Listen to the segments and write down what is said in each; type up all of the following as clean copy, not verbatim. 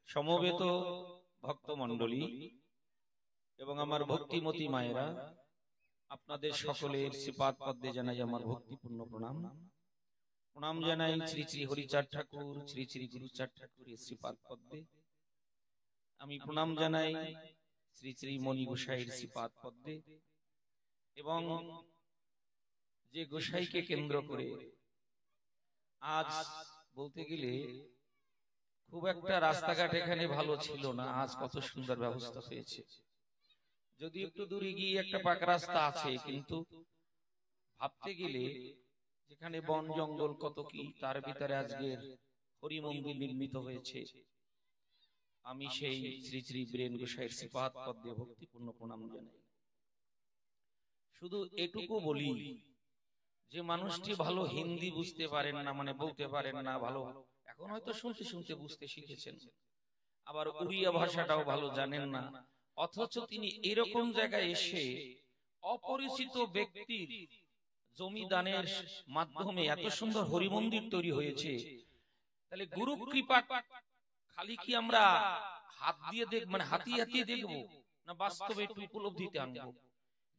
সমবেত ভক্তমণ্ডলী এবং আমার ভক্তিমতী মায়েরা, আপনাদের সকলের শ্রীপাদ পদ্মে জানাই আমার ভক্তিপূর্ণ প্রণাম। প্রণাম জানাই শ্রী শ্রী হরিচাঁদ ঠাকুর, শ্রী শ্রী গুরুচাঁদ ঠাকুরের শ্রীপাদ পদ্মে। আমি প্রণাম জানাই শ্রী শ্রী মণি গোসাইয়ের শ্রীপাদ পদ্মে। এবং যে গোসাইকে কেন্দ্র করে আজ বলতে গেলে খুব একটা রাস্তাঘাট এখানে ভালো ছিল না, আজ কত সুন্দর ব্যবস্থা হয়েছে। যদি একটু দূরে গিয়ে একটা পাকা রাস্তা আছে, কিন্তু ভাবতে গেলে যেখানে বন জঙ্গল কত কি, তার ভিতরে আজকের হরি মন্দির নির্মিত হয়েছে। আমি সেই শ্রী শ্রী বীরেন গোসাইয়ের শ্রীপাদ পদ্মে ভক্তিপূর্ণ প্রণাম জানাই। শুধু এটুকু বলি যে মানুষটি ভালো হিন্দি বুঝতে পারেন না, মানে বলতে পারেন না ভালো, এখন হয়তো শুনতে শুনতে বুঝতে শিখেছেন, আবার উড়িয়া ভাষাটাও ভালো জানেন না, অথচ তিনি এরকম জায়গায় এসে অপরিচিত ব্যক্তির জমিদানের মাধ্যমে এত সুন্দর হরিমন্দির তৈরি হয়েছে। তাহলে গুরু কৃপা খালি কি আমরা হাত দিয়ে দেখ, মানে হাতিয়ে হাতিয়ে দেখবো, না বাস্তবে একটু উপলব্ধিতে আনবো?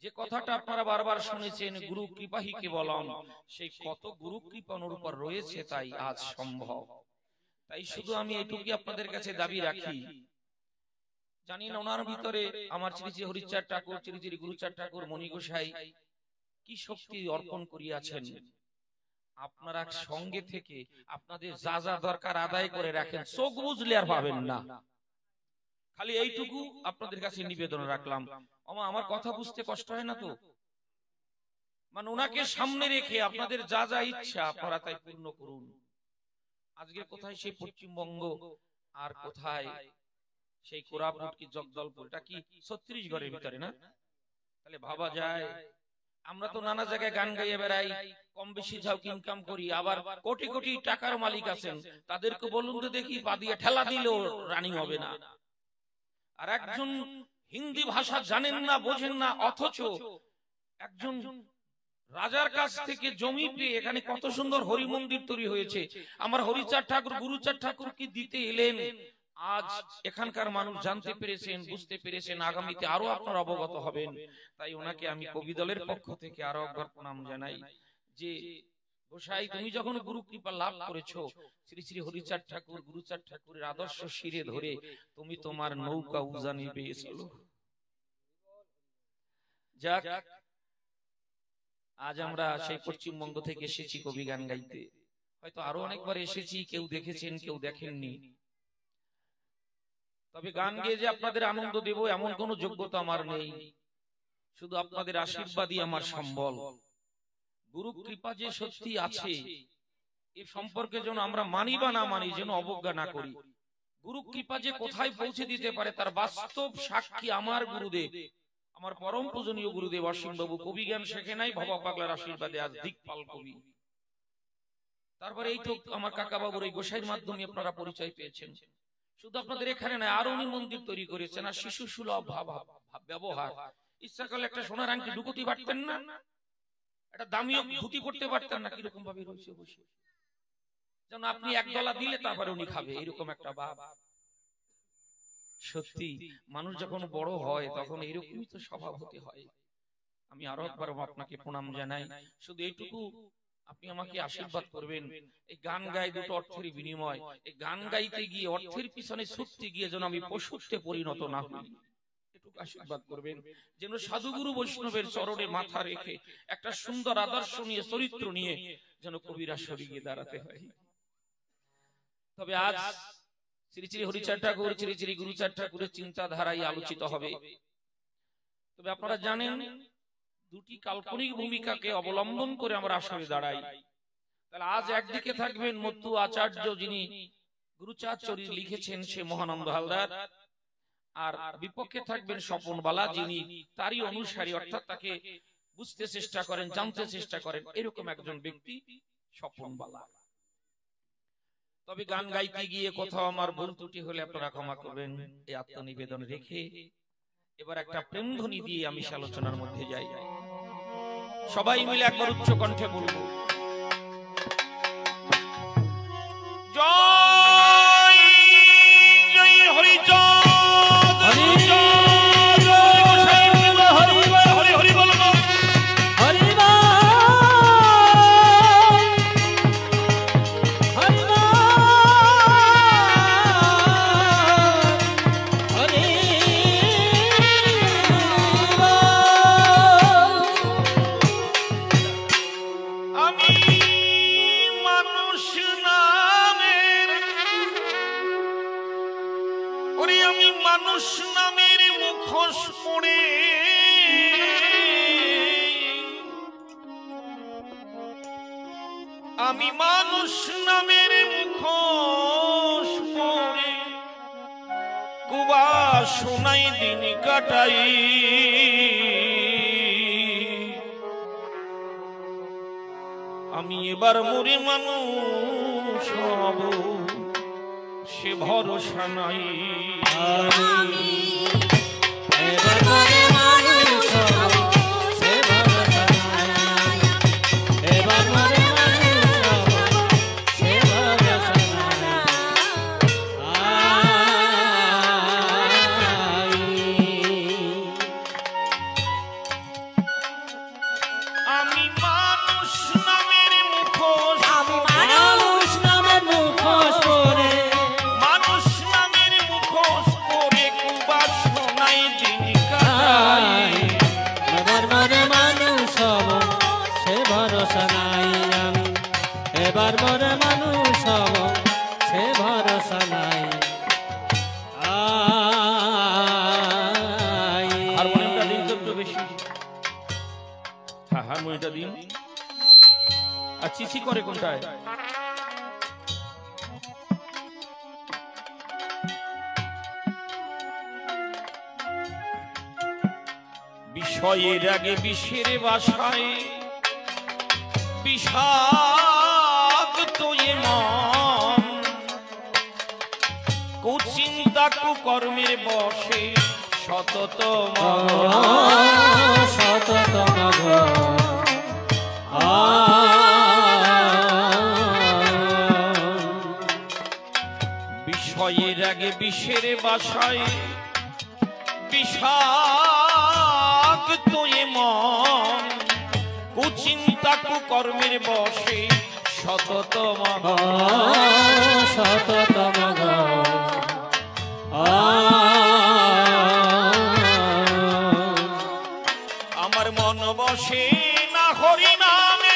যে কথাটা আপনারা বারবার শুনেছেন, গুরু কৃপাহি কেবলম, সেই কত গুরু কৃপা ওর উপর রয়েছে, তাই আজ সম্ভব। তাই শুধু আমি এটুকুই আপনাদের কাছে দাবি রাখি, জানি না ওনার ভিতরে আমার শ্রী শ্রী হরিচাঁদ ঠাকুর, শ্রী শ্রী গুরুচাঁদ ঠাকুর, মণি গোসাই কি শক্তি অর্পণ করিয়াছেন। আপনারা সঙ্গে থেকে আপনাদের যা যা দরকার আদায় করে রাখেন, চোখ বুঝলে আর পাবেন না। খালি এইটুকু আপনাদের কাছে নিবেদন রাখলাম। আমার কথা বুঝতে কষ্ট হয় না তো? মানে ওনাকে সামনে রেখে আপনাদের যা যা ইচ্ছা আপনারা তাই পূর্ণ করুন। আজকে কোথায় সেই পশ্চিমবঙ্গ, আর কোথায় সেই কোরাপুট কি জগদলপুর, এটা কি ছত্তিশগড়ের ভিতরে না? তাহলে ভাবা যায়, আমরা তো নানা জায়গায় গান গাইয়ে বেড়াই, কম বেশি যাও ইনকাম করি, আবার কোটি কোটি টাকার মালিক আছেন, তাদেরকে বলুন তো দেখি পা দিয়ে ঠেলা দিলেও রানিং হবে না। আর একজন হিন্দি ভাষা জানেন না, বোঝেন না, অথচ একজন রাজার কাছ থেকে জমি পেয়ে এখানে কত সুন্দর হরি মন্দির তৈরি হয়েছে। আমার হরিচাঁদ ঠাকুর, গুরুচাঁদ ঠাকুর কি দিতে এলেন, আজ এখানকার মানুষ জানতে পেরেছেন, বুঝতে পেরেছেন, আগামীতে আরো আপনারা অবগত হবেন। তাই ওনাকে আমি কবি দলের পক্ষ থেকে আরো একবার প্রণাম জানাই যে গোসাই, তুমি যখন গুরু কৃপা লাভ করেছো, শ্রী শ্রী হরিচাঁদ ঠাকুর, গুরুচাঁদ ঠাকুরের আদর্শ শিরে ধরে তুমি তোমার নৌকা উজানি পেয়ে চলো। যাক, আজ আমরা সেই পশ্চিমবঙ্গ থেকে এসেছি কবি গান গাইতে। হয়তো আরো অনেকবার এসেছি, কেউ দেখেছেন কেউ দেখেননি। তবে গান গেয়ে যে আপনাদের আনন্দ দেব এমন কোন যোগ্যতা আমার নেই, শুধু আপনাদের আশীর্বাদই আমার সম্বল। গুরু কৃপা যে সত্যি আছে এ সম্পর্কে যেন আমরা মানি বা না মানি, যেন অবজ্ঞা না করি। গুরু কৃপা যে কোথায় পৌঁছে দিতে পারে তার বাস্তব সাক্ষী আমার গুরুদেব, আমার পরম পূজনীয় গুরুদেব অসীম বাবু। কবি জ্ঞান শেখে নাই, ভবা পাগলার আশীর্বাদে আজ দিকপাল কবি। তারপরে এই তো আমার কাকা বাবুর এই গোসাইয়ের মাধ্যমে আপনারা পরিচয় পেয়েছেন। শুধু আপনাদের এখানে নয়, আরো উনি মন্দির তৈরি করেছেন। আর শিশু সুলভ ব্যবহার, ইচ্ছা করলে একটা সোনার আংটি ঢুকতে পারতেন না, একটা দামিও ধুতি করতে পারতেন না, কিরকম ভাবে রয়েছে বসে, যেন আপনি এক গলা দিলে তারপরে উনি খাবে, এরকম একটা ভাব। সত্যি মানুষ যখন বড় হয় তখন এরকমই তো স্বভাব হতে হয়। আমি আরো একবার আপনাকে প্রণাম জানাই। শুধু এইটুকু আপনি আমাকে আশীর্বাদ করবেন, এই গান গাই দুটো অর্থের বিনিময়, এই গান গাইতে গিয়ে অর্থের পিছনে ছুটতে গিয়ে যেন আমি পশুত্বে পরিণত না হই, এটুকু আশীর্বাদ করবেন। যেন সাধুগুরু বৈষ্ণবের চরণে মাথা রেখে একটা সুন্দর আদর্শ নিয়ে, চরিত্র নিয়ে যেন কবিরা সরিয়ে দাঁড়াতে হয়। তবে আজ শ্রী শ্রী হরিচাঁদ ঠাকুর, শ্রী শ্রী গুরুচাঁদ ঠাকুরের চিন্তাধারাই আলোচিত হবে। তবে আপনারা জানেন, দুটি কাল্পনিক ভূমিকাকে অবলম্বন করে আমরা আসলে দাঁড়াই। তাহলে আজ একদিকে থাকবেন মত্তু আচার্য, যিনি গুরুচাঁদ চরিত লিখেছেন, সে মহানন্দ হালদার। আর বিপক্ষে থাকবেন স্বপন বালা, যিনি তারই অনুসারী, অর্থাৎ তাকে বুঝতে চেষ্টা করেন, জানতে চেষ্টা করেন, এরকম একজন ব্যক্তি স্বপন বালা। তবে গান গাইতে গিয়ে কোথাও আমার ভুল ত্রুটি হলে আপনারা ক্ষমা করবেন, এই আত্মনিবেদন রেখে এবার একটা প্রেম ধ্বনি দিয়ে আমি আলোচনার মধ্যে যাই। সবাই মিলে একবার উচ্চ কণ্ঠে বলবো, জয় জয় মানুষ নামের মুখোশ পড়ে আমি মানুষ নামের মুখোশ পড়ে কুবাসনায় দিন কাটাই আমি এবার মরে মানুষ হব সে ভরসা নাই এবার মরে মানুষ হব সে ভরসা নাই এবার মরে মানুষ হব সে ভরসা নাই আমি মানুষ নামের মুখোশ আমি মানুষ নামের মুখোশ পরে মানুষ নামের মুখোশ পরে কুবাসনায় দিন কাটাই এবার মরে মানুষ হব সে ভরসা নাই আমি এবার মরে মানুষ হব সে ভরসা নাই হারমোনিয়ামটা দিন তো একটু বেশি হ্যাঁ হারমোনিয়ামটা দিন আর চিচি করে কোনটায় বিষয়ের আগে বিষের বাসায় বিষাক্ত এ মন কুচিন্তা কুকর্মের বসে সতত শততম বিষয়ের আগে বিষের বাসায় বিষাক্ত এ মন কুচিন্তা কুকর্মের বসে সততম শততম আমার মন বসে না হরি নামে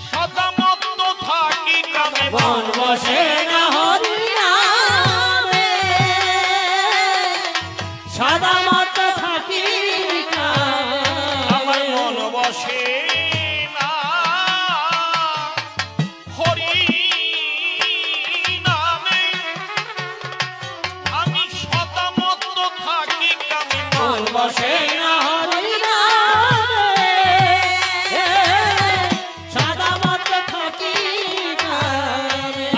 সদা মত্ত থাকি কামে মন বসে না হরি নামে সদা মত থাকি আমার মন বসে না হরি নামে আমি সদা মত্ত থাকি কামে মন বসে না হরি নামে সদা মত থাকি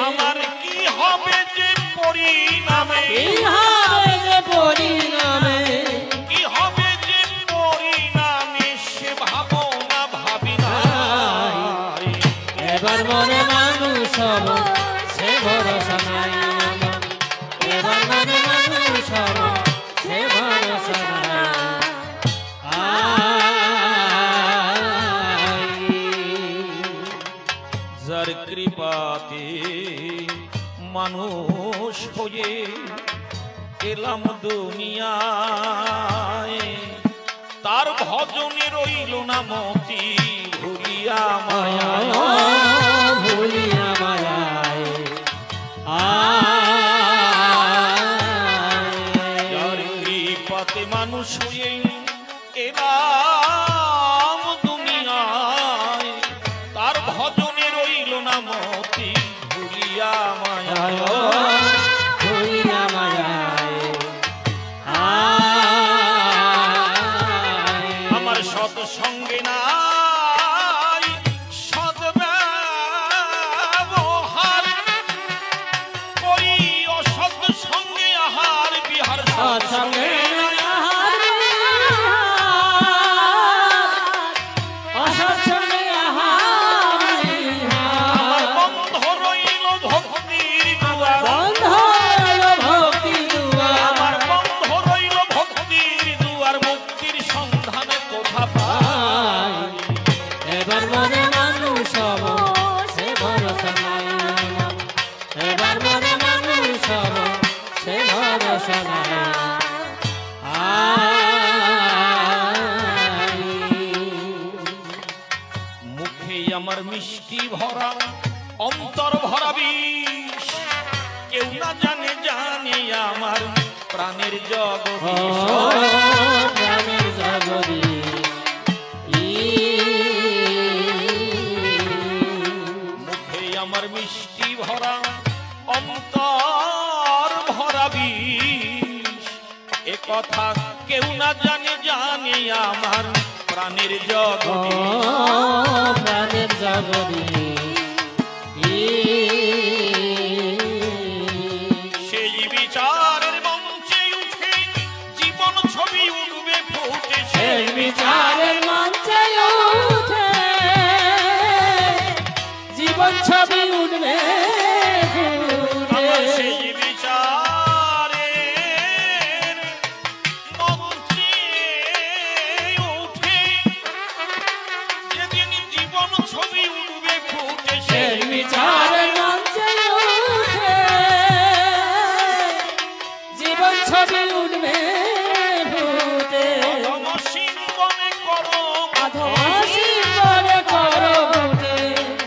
আমার কি হবে যে পরিণামে কি হবে যে পরিণামে কি হবে যে পরিণামে সে ভাবনা ভাবি না এবার মনে মানুষ হব সে ভরসা নাই আমার এবার মনে মানুষ হব সে ভরসা নাই যার কৃপাতে মানুষ হয়ে এলাম দুনিয়ায় তার ভজনে রইল না মতি ভুলিয়া মায়া ভুলিয়া মায়ায় যার কৃপাতে মানুষ হয়ে এলাম দুনিয়ায় তার ভজনে রইল না মতি ভুলিয়া মায়া ভুলিয়া মায়ায় আমার সৎ সঙ্গে নাই সৎ ব্যবহার করি অসৎ সঙ্গে আহার বিহার সৎ সঙ্গে অসৎসঙ্গে আমার বন্ধ রইল ভক্তির দুয়ার বন্ধ হইল ভক্তি দুয়ার আমার বন্ধ রইল ভক্তির দুয়ার মুক্তির সন্ধানে কোথা পাই এবার মনে মানুষ হব সে ভরসা নাই আমার এবার মনে মানুষ হব সে ভরসা নাই মুখে আমার মিষ্টি ভরা অন্তর ভরা বিষ কেউ না জানে জানে আমার প্রাণের জগদীশ প্রাণের জগদীশ মুখে আমার মিষ্টি ভরা অন্তর ভরা বিষ এ কথা কেউ না জানে জানে আমার প্রাণের জগদীশ প্রাণের জগদীশ সেই বিচারের মঞ্চে উঠে জীবন ছবি উঠবে ফুটে সেই বিচারের মঞ্চে উঠে জীবন ছবি উঠবে আমার সেই বিচারের মঞ্চে উঠে যেদিন জীবন ছবি উঠবে ফুটে সেই বিচারের মঞ্চে উঠে জীবন ছবি উঠবে ফুটে অসীম বনে করো অসীম বলে করো ফুটে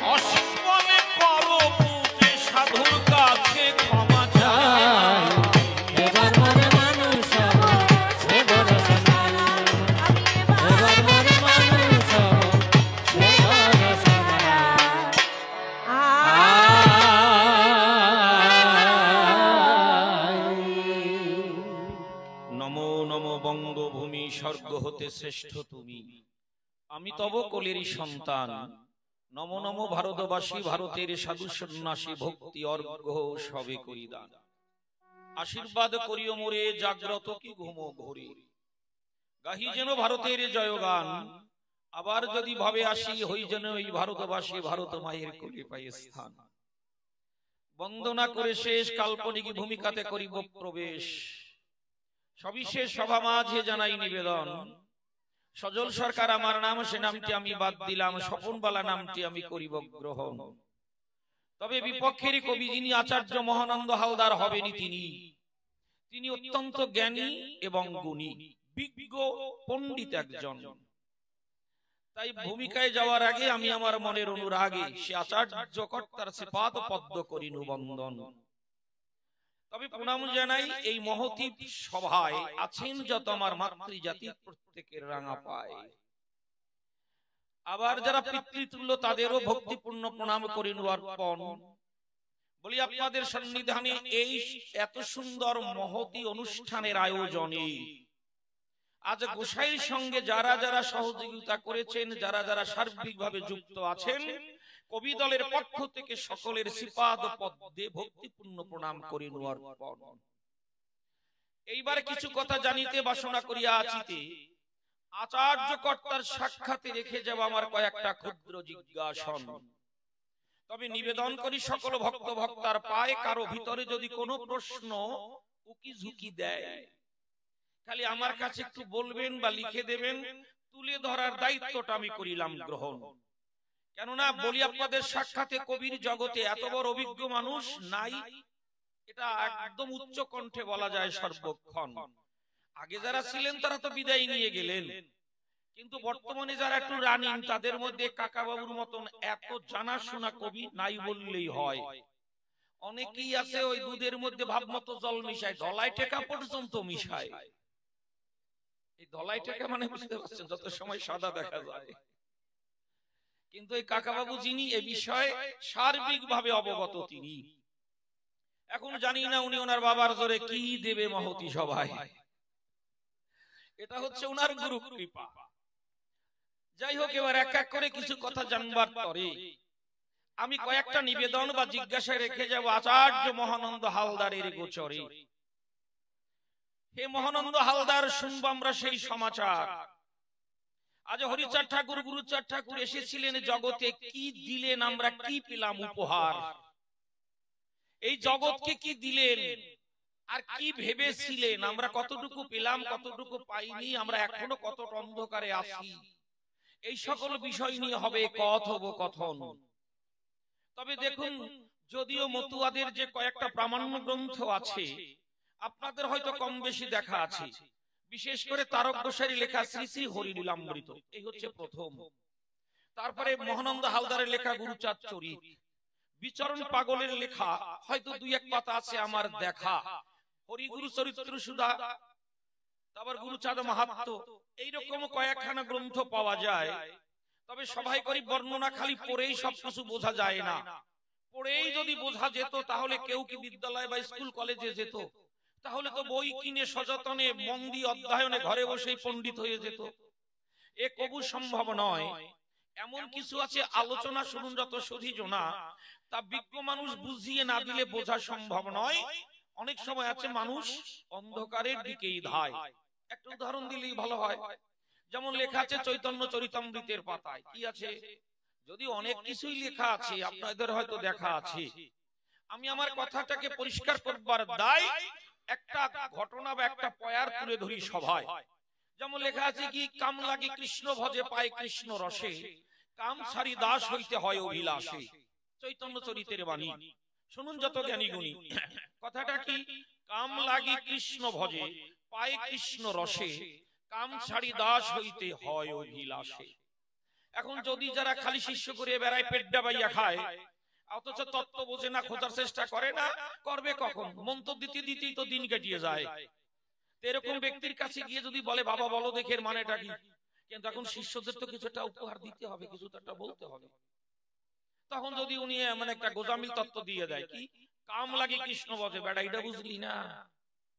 অসীম বনে করো ফুটে সাধুর কাছে ক্ষমা চাই এবার মনে মানুষ হব সে ভরসা নাই এবার মনে মানুষ হব সে ভরসা নাই নমো নমো বঙ্গভূমি স্বর্গ হতে শ্রেষ্ঠ তুমি আমি তব কোলেরই সন্তান নমো নমো ভারতবাসী ভারতের সাধু সন্ন্যাসী ভক্তি অর্ঘ্য সবে করি দান আশীর্বাদ করিও মোরে জাগ্রত কি ঘুমো ঘোরে গাহি যেন ভারতের জয়গান আবার যদি ভাবে আসি হই যেন এই ভারতবাসী ভারত মায়ের কোলে পায়ে স্থান বন্দনা করে শেষ কাল্পনিক ভূমিকাতে করিব প্রবেশ সবিশেষ সভা মাঝে জানাই নিবেদন সজল সরকার আমার নাম সে নামটি আমি বাদ দিলাম স্বপনবালা নামটি আমি করিব গ্রহণ তবে বিপক্ষের কবি যিনি আচার্য মহানন্দ হালদার হবেনি তিনি অত্যন্ত জ্ঞানী এবং গুণী বিজ্ঞ পণ্ডিত একজন তাই ভূমিকায় যাওয়ার আগে আমি আমার মনের অনুরাগে সে আচার্য কর্তার সিফাত পদ্ম করিনু বন্দন তবে প্রণাম জানাই এই মহতি সভায় আছেন যত আমার মাতৃজাতি প্রত্যেকের রাঙা পায় আবার যারা পিতৃতুল্য তাদেরও ভক্তিপূর্ণ প্রণাম করিনু অর্পণ বলি আপনাদের সন্নিধানে এই এত সুন্দর মহতি অনুষ্ঠানের আয়োজনে আজ গোসাইয়ের সঙ্গে যারা যারা সহযোগিতা করেছেন যারা যারা সার্বিকভাবে যুক্ত আছেন কবি দলের পক্ষ থেকে সকলের শ্রীপাদ পদ্মে ভক্তিপূর্ণ প্রণাম করিনু অর্পণ এইবার কিছু কথা জানিতে বাসনা করিয়া আছিতে আচার্য কর্তার সাক্ষাতে রেখে যাব আমার কয়েকটা ক্ষুদ্র জিজ্ঞাসন তবে নিবেদন করি সকল ভক্ত ভক্তার পায় কারো ভিতরে যদি কোনো প্রশ্ন উকি ঝুঁকি দেয় খালি আমার কাছে একটু বলবেন বা লিখে দেবেন তুলে ধরার দায়িত্বটা আমি করিলাম গ্রহণ কেননা বলি আপনাদের সাক্ষাতে কবির জগতে এত বড় অভিজ্ঞ মানুষ নাই এটা একদম উচ্চ কণ্ঠে বলা যায় সর্বক্ষণ আগে যারা ছিলেন তারা তো বিদায় নিয়ে গেলেন কিন্তু বর্তমানে যারা একটু রানিং তাদের মধ্যে কাকা বাবুর মতন এত জানাশোনা কবি নাই বললেই হয় অনেকেই আছে ওই দুধের মধ্যে ভাবমতো জল মিশায় ধলাই টেকা পর্যন্ত মিশায় এই ধলাই টেকা মানে বুঝতে পারছেন যত সময় সাদা দেখা যায় কিন্তু এই কাকা বাবু যিনি এ বিষয়ে সার্বিকভাবে অবগত তিনি এখন জানি না উনি ওনার বাবার জোরে কি দেবে মহতি সভায় এটা হচ্ছে ওনার গুরু কৃপা যাই হোক এবার এক এক করে কিছু কথা জানবার পরে আমি কয়েকটা নিবেদন বা জিজ্ঞাসায় রেখে যাব আচার্য মহানন্দ হালদারের গোচরে হে মহানন্দ হালদার শুনবো আমরা সেই সমাচার আজ হরিচাঁদ ঠাকুর গুরুচাঁদ ঠাকুর এসেছিলেন জগতে কি দিলেন আমরা কি পেলাম উপহার এই জগৎকে কি দিলেন আর কি ভেবেছিলেন আমরা কতটুকু পেলাম কতটুকু পাইনি আমরা এখনো কত অন্ধকারে আছি এই সকল বিষয় নিয়ে হবে কথোপকথন তবে দেখুন যদিও মতুয়াদের যে কয়েকটা প্রামাণ্য গ্রন্থ আছে আপনাদের হয়তো কম বেশি দেখা আছে বিশেষ করে তারক গোসাইয়ের লেখা শ্রী শ্রী হরিলীলামৃত এই হচ্ছে প্রথম তারপরে মহানন্দ হালদারের লেখা গুরুচাঁদ চরিত বিচরণ পাগলের লেখা হয়তো দুই এক পাতা আছে আমার দেখা হরিগুরু চরিত্র সুধা, তারপর গুরুচাঁদ মাহাত্ম্য, এইরকম কয়েকখানা গ্রন্থ পাওয়া যায়। তবে সবাই করি বর্ণনা খালি পড়েই সবকিছু বোঝা যায় না। পড়েই যদি বোঝা যেত তাহলে কেউ কি বিদ্যালয় বা স্কুল কলেজে যেত? তাহলে তো বই কিনে সযতনে মন দিয়ে অধ্যয়নে ঘরে বসেই পণ্ডিত হয়ে যেত। এ কবু সম্ভব নয়। এমন কিছু আছে, আলোচনা শুনুন যত সুধীজ না, তা বিজ্ঞ মানুষ বুঝিয়ে না দিলে বোঝা সম্ভব নয়। অনেক সময় আছে মানুষ অন্ধকারের দিকেই ধায়। একটা উদাহরণ দিলেই ভালো হয়। যেমন লেখা আছে চৈতন্য চরিতামৃতের পাতায়, কি আছে? যদি অনেক কিছুই লেখা আছে, আপনাদের হয়তো দেখা আছে, আমি আমার কথাটাকে পরিষ্কার করবার দায় একটা ঘটনা বা একটা পয়ার তুলে ধরি সভায়। যেমন লেখা আছে কি, কাম লাগি কৃষ্ণ ভজে পায় কৃষ্ণ রসে, কাম সারি দাস হইতে হয় অভিলাষে। চৈতন্য চরিতের বাণী শুনুন যত জ্ঞানী গুণী। কথাটা কি? কাম লাগি কৃষ্ণ ভজে পায় কৃষ্ণ রসে, কাম ছাড়ি দাস হইতে হয় অভিলাষে। এখন যদি যারা খালি শিষ্য করে বেড়ায়, পেট ডাবাইয়া খায়, অথচ তত্ত্ব বোঝে না, খোঁজার চেষ্টা করে না, করবে কখন? মন্ত্র দিতে দিতেই তো দিন কাটিয়ে যায়। এরকম ব্যক্তির কাছে গিয়ে যদি বলে বাবা বলো দেখের মানেটা কি, কিন্তু এখন শিষ্যদের তো কিছুটা উপহার দিতে হবে, কিছু একটা বলতে হবে। তখন যদি উনি মানে একটা গোজামিল তত্ত্ব দিয়ে দেয়, কি কাম লাগি কৃষ্ণ ভজে, বেটা এটা বুঝলি না?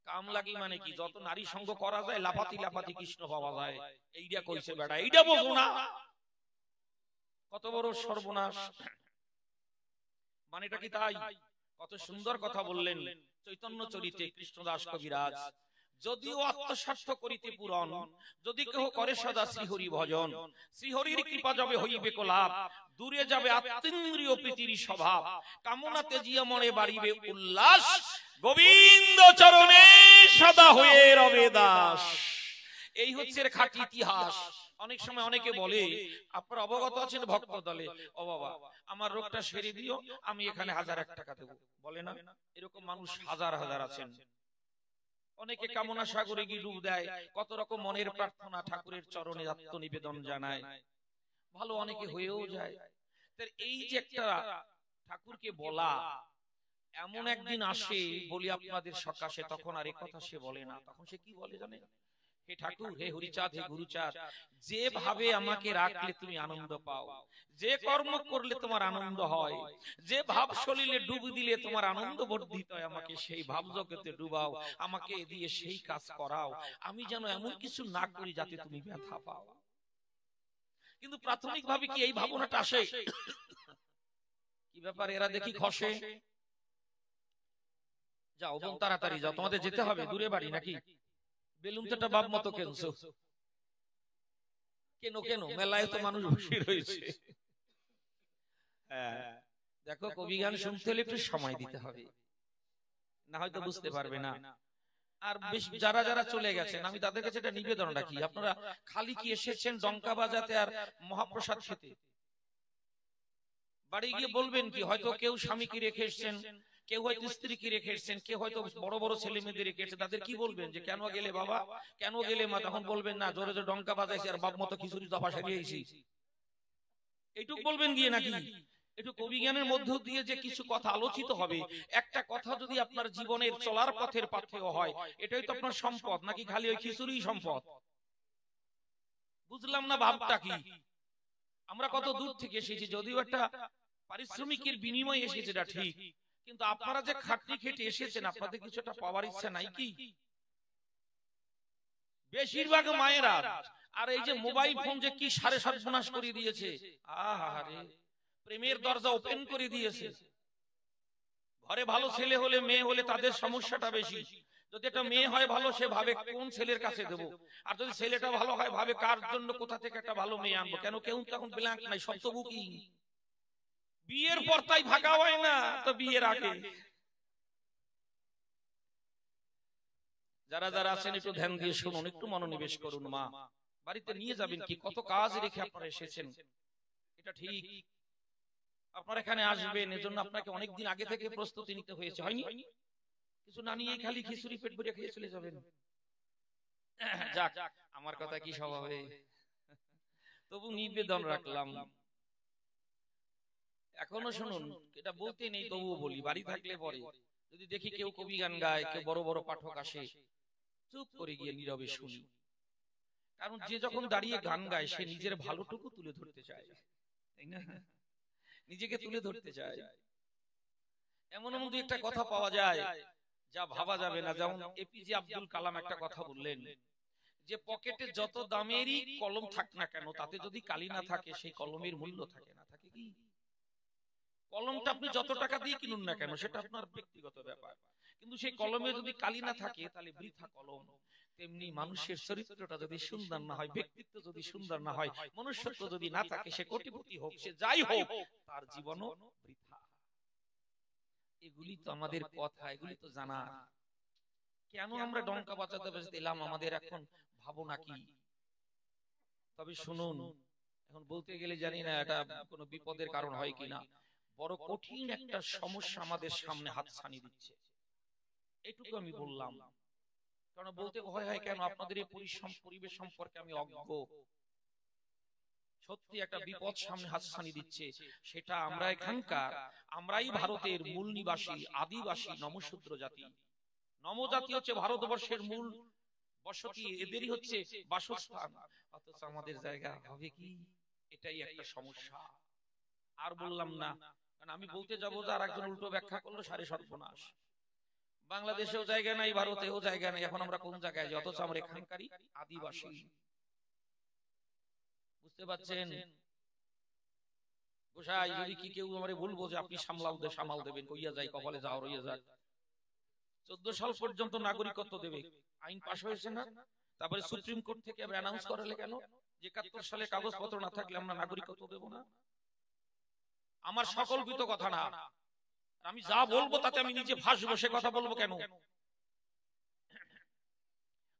কাম লাগি মানে কি? যত নারী সঙ্গ করা যায় লাফাতি লাফাতি কৃষ্ণ পাওয়া যায়, এইটা কইছে বেটা, এইটা বোঝো না? কত বড় সর্বনাশ! মানেটা কি তাই? কত সুন্দর কথা বললেন চৈতন্য চরিতে কৃষ্ণদাস কবিরাজ। যদিও আত্মস্বার্থ করিতে পূরণ, যদি কেহ করে সদা শ্রীহরি ভজন, শ্রীহরির কৃপা যাবে হইবে কোলাপ, দূরে যাবে আত্মেন্দ্রিয় প্রীতির স্বভাব, কামনাতে জিয়া মনে বাড়িবে উল্লাস, গোবিন্দ চরণে সদা হয়ে রবে দাস। এই হচ্ছে খাঁটি ইতিহাস। অনেক সময় অনেকে বলে, আপনারা অবগত আছেন ভক্ত দলে, ও বাবা আমার রোগটা সেরে দিও, আমি এখানে 1001 টাকা দেবো, বলে না? এরকম মানুষ হাজার হাজার আছেন। অনেকে কামনা সাগরে গিয়ে ডুব দেয়, কত রকম মনের প্রার্থনা ঠাকুরের চরণে আত্মনিবেদন জানায়, ভালো অনেকে হয়েও যায়। এই যে একটা ঠাকুরকে বলা, এমন একদিন আসে বলি আপনাদের সকাশে, তখন আর এ কথা সে বলে না। তখন সে কি বলে জানেন? হে ঠাকুর, হে হরিচাঁদ, হে গুরুচাঁদ, যেভাবে আমাকে রাখলে তুমি আনন্দ পাও, যে কর্ম করলে তোমার আনন্দ হয়, যে ভাব সলিলে ডুব দিলে তোমার আনন্দ বর্ধিত হয়, আমাকে সেই ভাব জগতে ডুবাও, আমাকে দিয়ে সেই কাজ করাও, আমি যেন এমন কিছু না করি যাতে তুমি ব্যথা পাও। কিন্তু প্রাথমিক ভাবে কি এই ভাবনাটা আসে? কি ব্যাপার, এরা দেখি খসে, যাও বোন তাড়াতাড়ি যাও, তোমাদের যেতে হবে, দূরে বাড়ি নাকি? বেলুন তো বাপ মতো কেনছো, কেন কেন? মেলায় তো মানুষ বসে রয়েছে। দেখো, কবি গান শুনতে হলে একটু সময় দিতে হবে, না হয়তো বুঝতে পারবে না। আর বেশ যারা যারা চলে গেছেন, আমি তাদের কাছে একটা নিবেদন রাখি, আপনারা খালি কি এসেছেন ডঙ্কা বাজাতে আর মহাপ্রসাদ খেতে? বাড়ি গিয়ে বলবেন কি, হয়তো কেউ স্বামীকে রেখে এসেছেন, কেউ হয়তো স্ত্রীকে রেখে এসেছেন, কেউ হয়তো বড় বড় ছেলে মেয়েদের রেখে এসেছেন, তাদের কি বলবেন যে কেন গেলে বাবা, কেন গেলে মা? তখন বলবেন না, জোরে জোরে ডঙ্কা বাজাইছি আর বাপ মতো খিচুড়ি দফা সারিয়েছি, এইটুক বলবেন গিয়ে নাকি? একটু কবি জ্ঞানের মধ্য দিয়ে যে কিছু কথা আলোচিত হবে, একটা কথা যদি আপনার জীবনের চলার পথের পাথেয় হয়, এটাই তো আপনার সম্পদ, নাকি খালি ওই খিচুড়ি সম্পদ? বুঝলাম না ভাবটা কি। আমরা কত দূর থেকে এসেছি, যদিও একটা পারিশ্রমিকের বিনিময়ে এসেছে, এটা ঠিক, কিন্তু আপনারা যে খাটনি খেটে এসেছেন, আপনাদের কিছুটা পাওয়ার ইচ্ছা নাই কি? বেশিরভাগ মায়েরা, আর এই যে মোবাইল ফোন যে কি সাড়ে সর্বনাশ করে দিয়েছে, আহারে, প্রেমের দরজা ওপেন করে দিয়েছে। ঘরে ভালো ছেলে হলে মেয়ে হলে তাদের সমস্যাটা বেশি। যদি একটা মেয়ে হয় ভালো, সে ভাবে কোন ছেলের কাছে দেবো, আর যদি ছেলেটা ভালো হয় ভাবে কার জন্য কোথা থেকে একটা ভালো মেয়ে আনবো। কেন? কেউ তখন ব্ল্যাঙ্ক নাই, সব তো বুকিং। বিয়ের পর তাই ভাগা হয় না, তো বিয়ের আগে। যারা যারা আছেন একটু ধ্যান দিয়ে শুনুন, একটু মনোনিবেশ করুন। মা বাড়িতে নিয়ে যাবেন কি, কত কাজ রেখে আপনারা এসেছেন, এটা ঠিক। আপনারা এখানে আসবেন, এজন্য আপনাকে অনেকদিন আগে থেকে প্রস্তুতি নিতে হয়েছে, হয়নি? কিছু না নিয়ে খালি খিচুড়ি পেট ভরে খেয়ে চলে যাবেন। যাক, আমার কথা কি স্বভাবে, তবু নিবেদন রাখলাম। এখনো শুনুন, এটা বলতে নেই তবুও বলি, বাড়ি থাকলে পরে যদি দেখি কেউ কবি গান গায়, কেউ বড় বড় পাঠক আসে, চুপ করে গিয়ে নীরবে শুনি। কারণ যে যখন দাঁড়িয়ে গান গায় সে নিজের ভালোটুকু তুলে ধরতে চায়, তাই না? নিজেকে তুলে ধরতে চায়। এমন এমন একটা কথা পাওয়া যায় যা ভাবা যাবে না। যেমন এপিজে আব্দুল কালাম একটা কথা বললেন যে পকেটে যত দামেরই কলম থাক না কেন, তাতে যদি কালি না থাকে সেই কলমের মূল্য থাকে না। থাকে কি? কলমটা আপনি যত টাকা দিয়ে কিনুন না কেন সেটা আপনার ব্যক্তিগত ব্যাপার, কিন্তু সেই কলমে যদি কালি না থাকে তাহলে বৃথা কলম। তেমনি মানুষের চরিত্রটা যদি সুন্দর না হয়, ব্যক্তিত্ব যদি সুন্দর না হয়, মনুষ্যত্ব যদি না থাকে, সে কোটিপতি হোক, সে যাই হোক, তার জীবনও বৃথা। এগুলি তো আমাদের কথা, এগুলি তো জানা। কেন আমরা ডঙ্কা বাজাতে বাজাতে এলাম, আমাদের এখন ভাবনা কি? তবে শুনুন, এখন বলতে গেলে জানি না এটা কোনো বিপদের কারণ হয় কিনা, বড় কঠিন একটা সমস্যা আমাদের সামনে হাতছানি দিচ্ছে, এটুকু আমি বললাম। কারণ বলতে ভয় হয় কেন, আপনাদের এই পরিবেশ সম্পর্কে আমি অজ্ঞ। সত্যি একটা বিপদ সামনে হাতছানি দিচ্ছে, সেটা আমরা এখানকার, আমরাই ভারতের মূল নিবাসী, আদিবাসী নমশূদ্র জাতি। নমজাতি হচ্ছে ভারতবর্ষের মূল বসতি, এদেরই হচ্ছে বাসস্থান, অথচ আমাদের জায়গা হবে কি? এটাই একটা সমস্যা। আর বললাম না, কারণ আমি বলতে যাবো যে আর একজন উল্টো ব্যাখ্যা করলো, সাড়ে সর্বনাশ। বাংলাদেশেও জায়গা নাই, ভারতেও জায়গা নাই, এখন আমরা কোন জায়গায় যাই? অথচ আমরা এখানকারই আদিবাসী। বুঝতে পারছেন গোসাই? যদি কি কেউ আমারে বলবো যে আপনি সামাল দেবেন, কইয়া যাই, কপালে যাও রইয়া যাক। 14 সাল পর্যন্ত নাগরিকত্ব দেবে, আইন পাশ হয়েছে না? তারপরে সুপ্রিম কোর্ট থেকে অ্যানাউন্স করালে কেন যে 71 সালে কাগজপত্র না থাকলে আমরা নাগরিকত্ব দেব না? আমার সকল্পিত কথা না, আমি যা বলবো তাতে আমি নিজে ভাসবো, সে কথা বলবো কেন?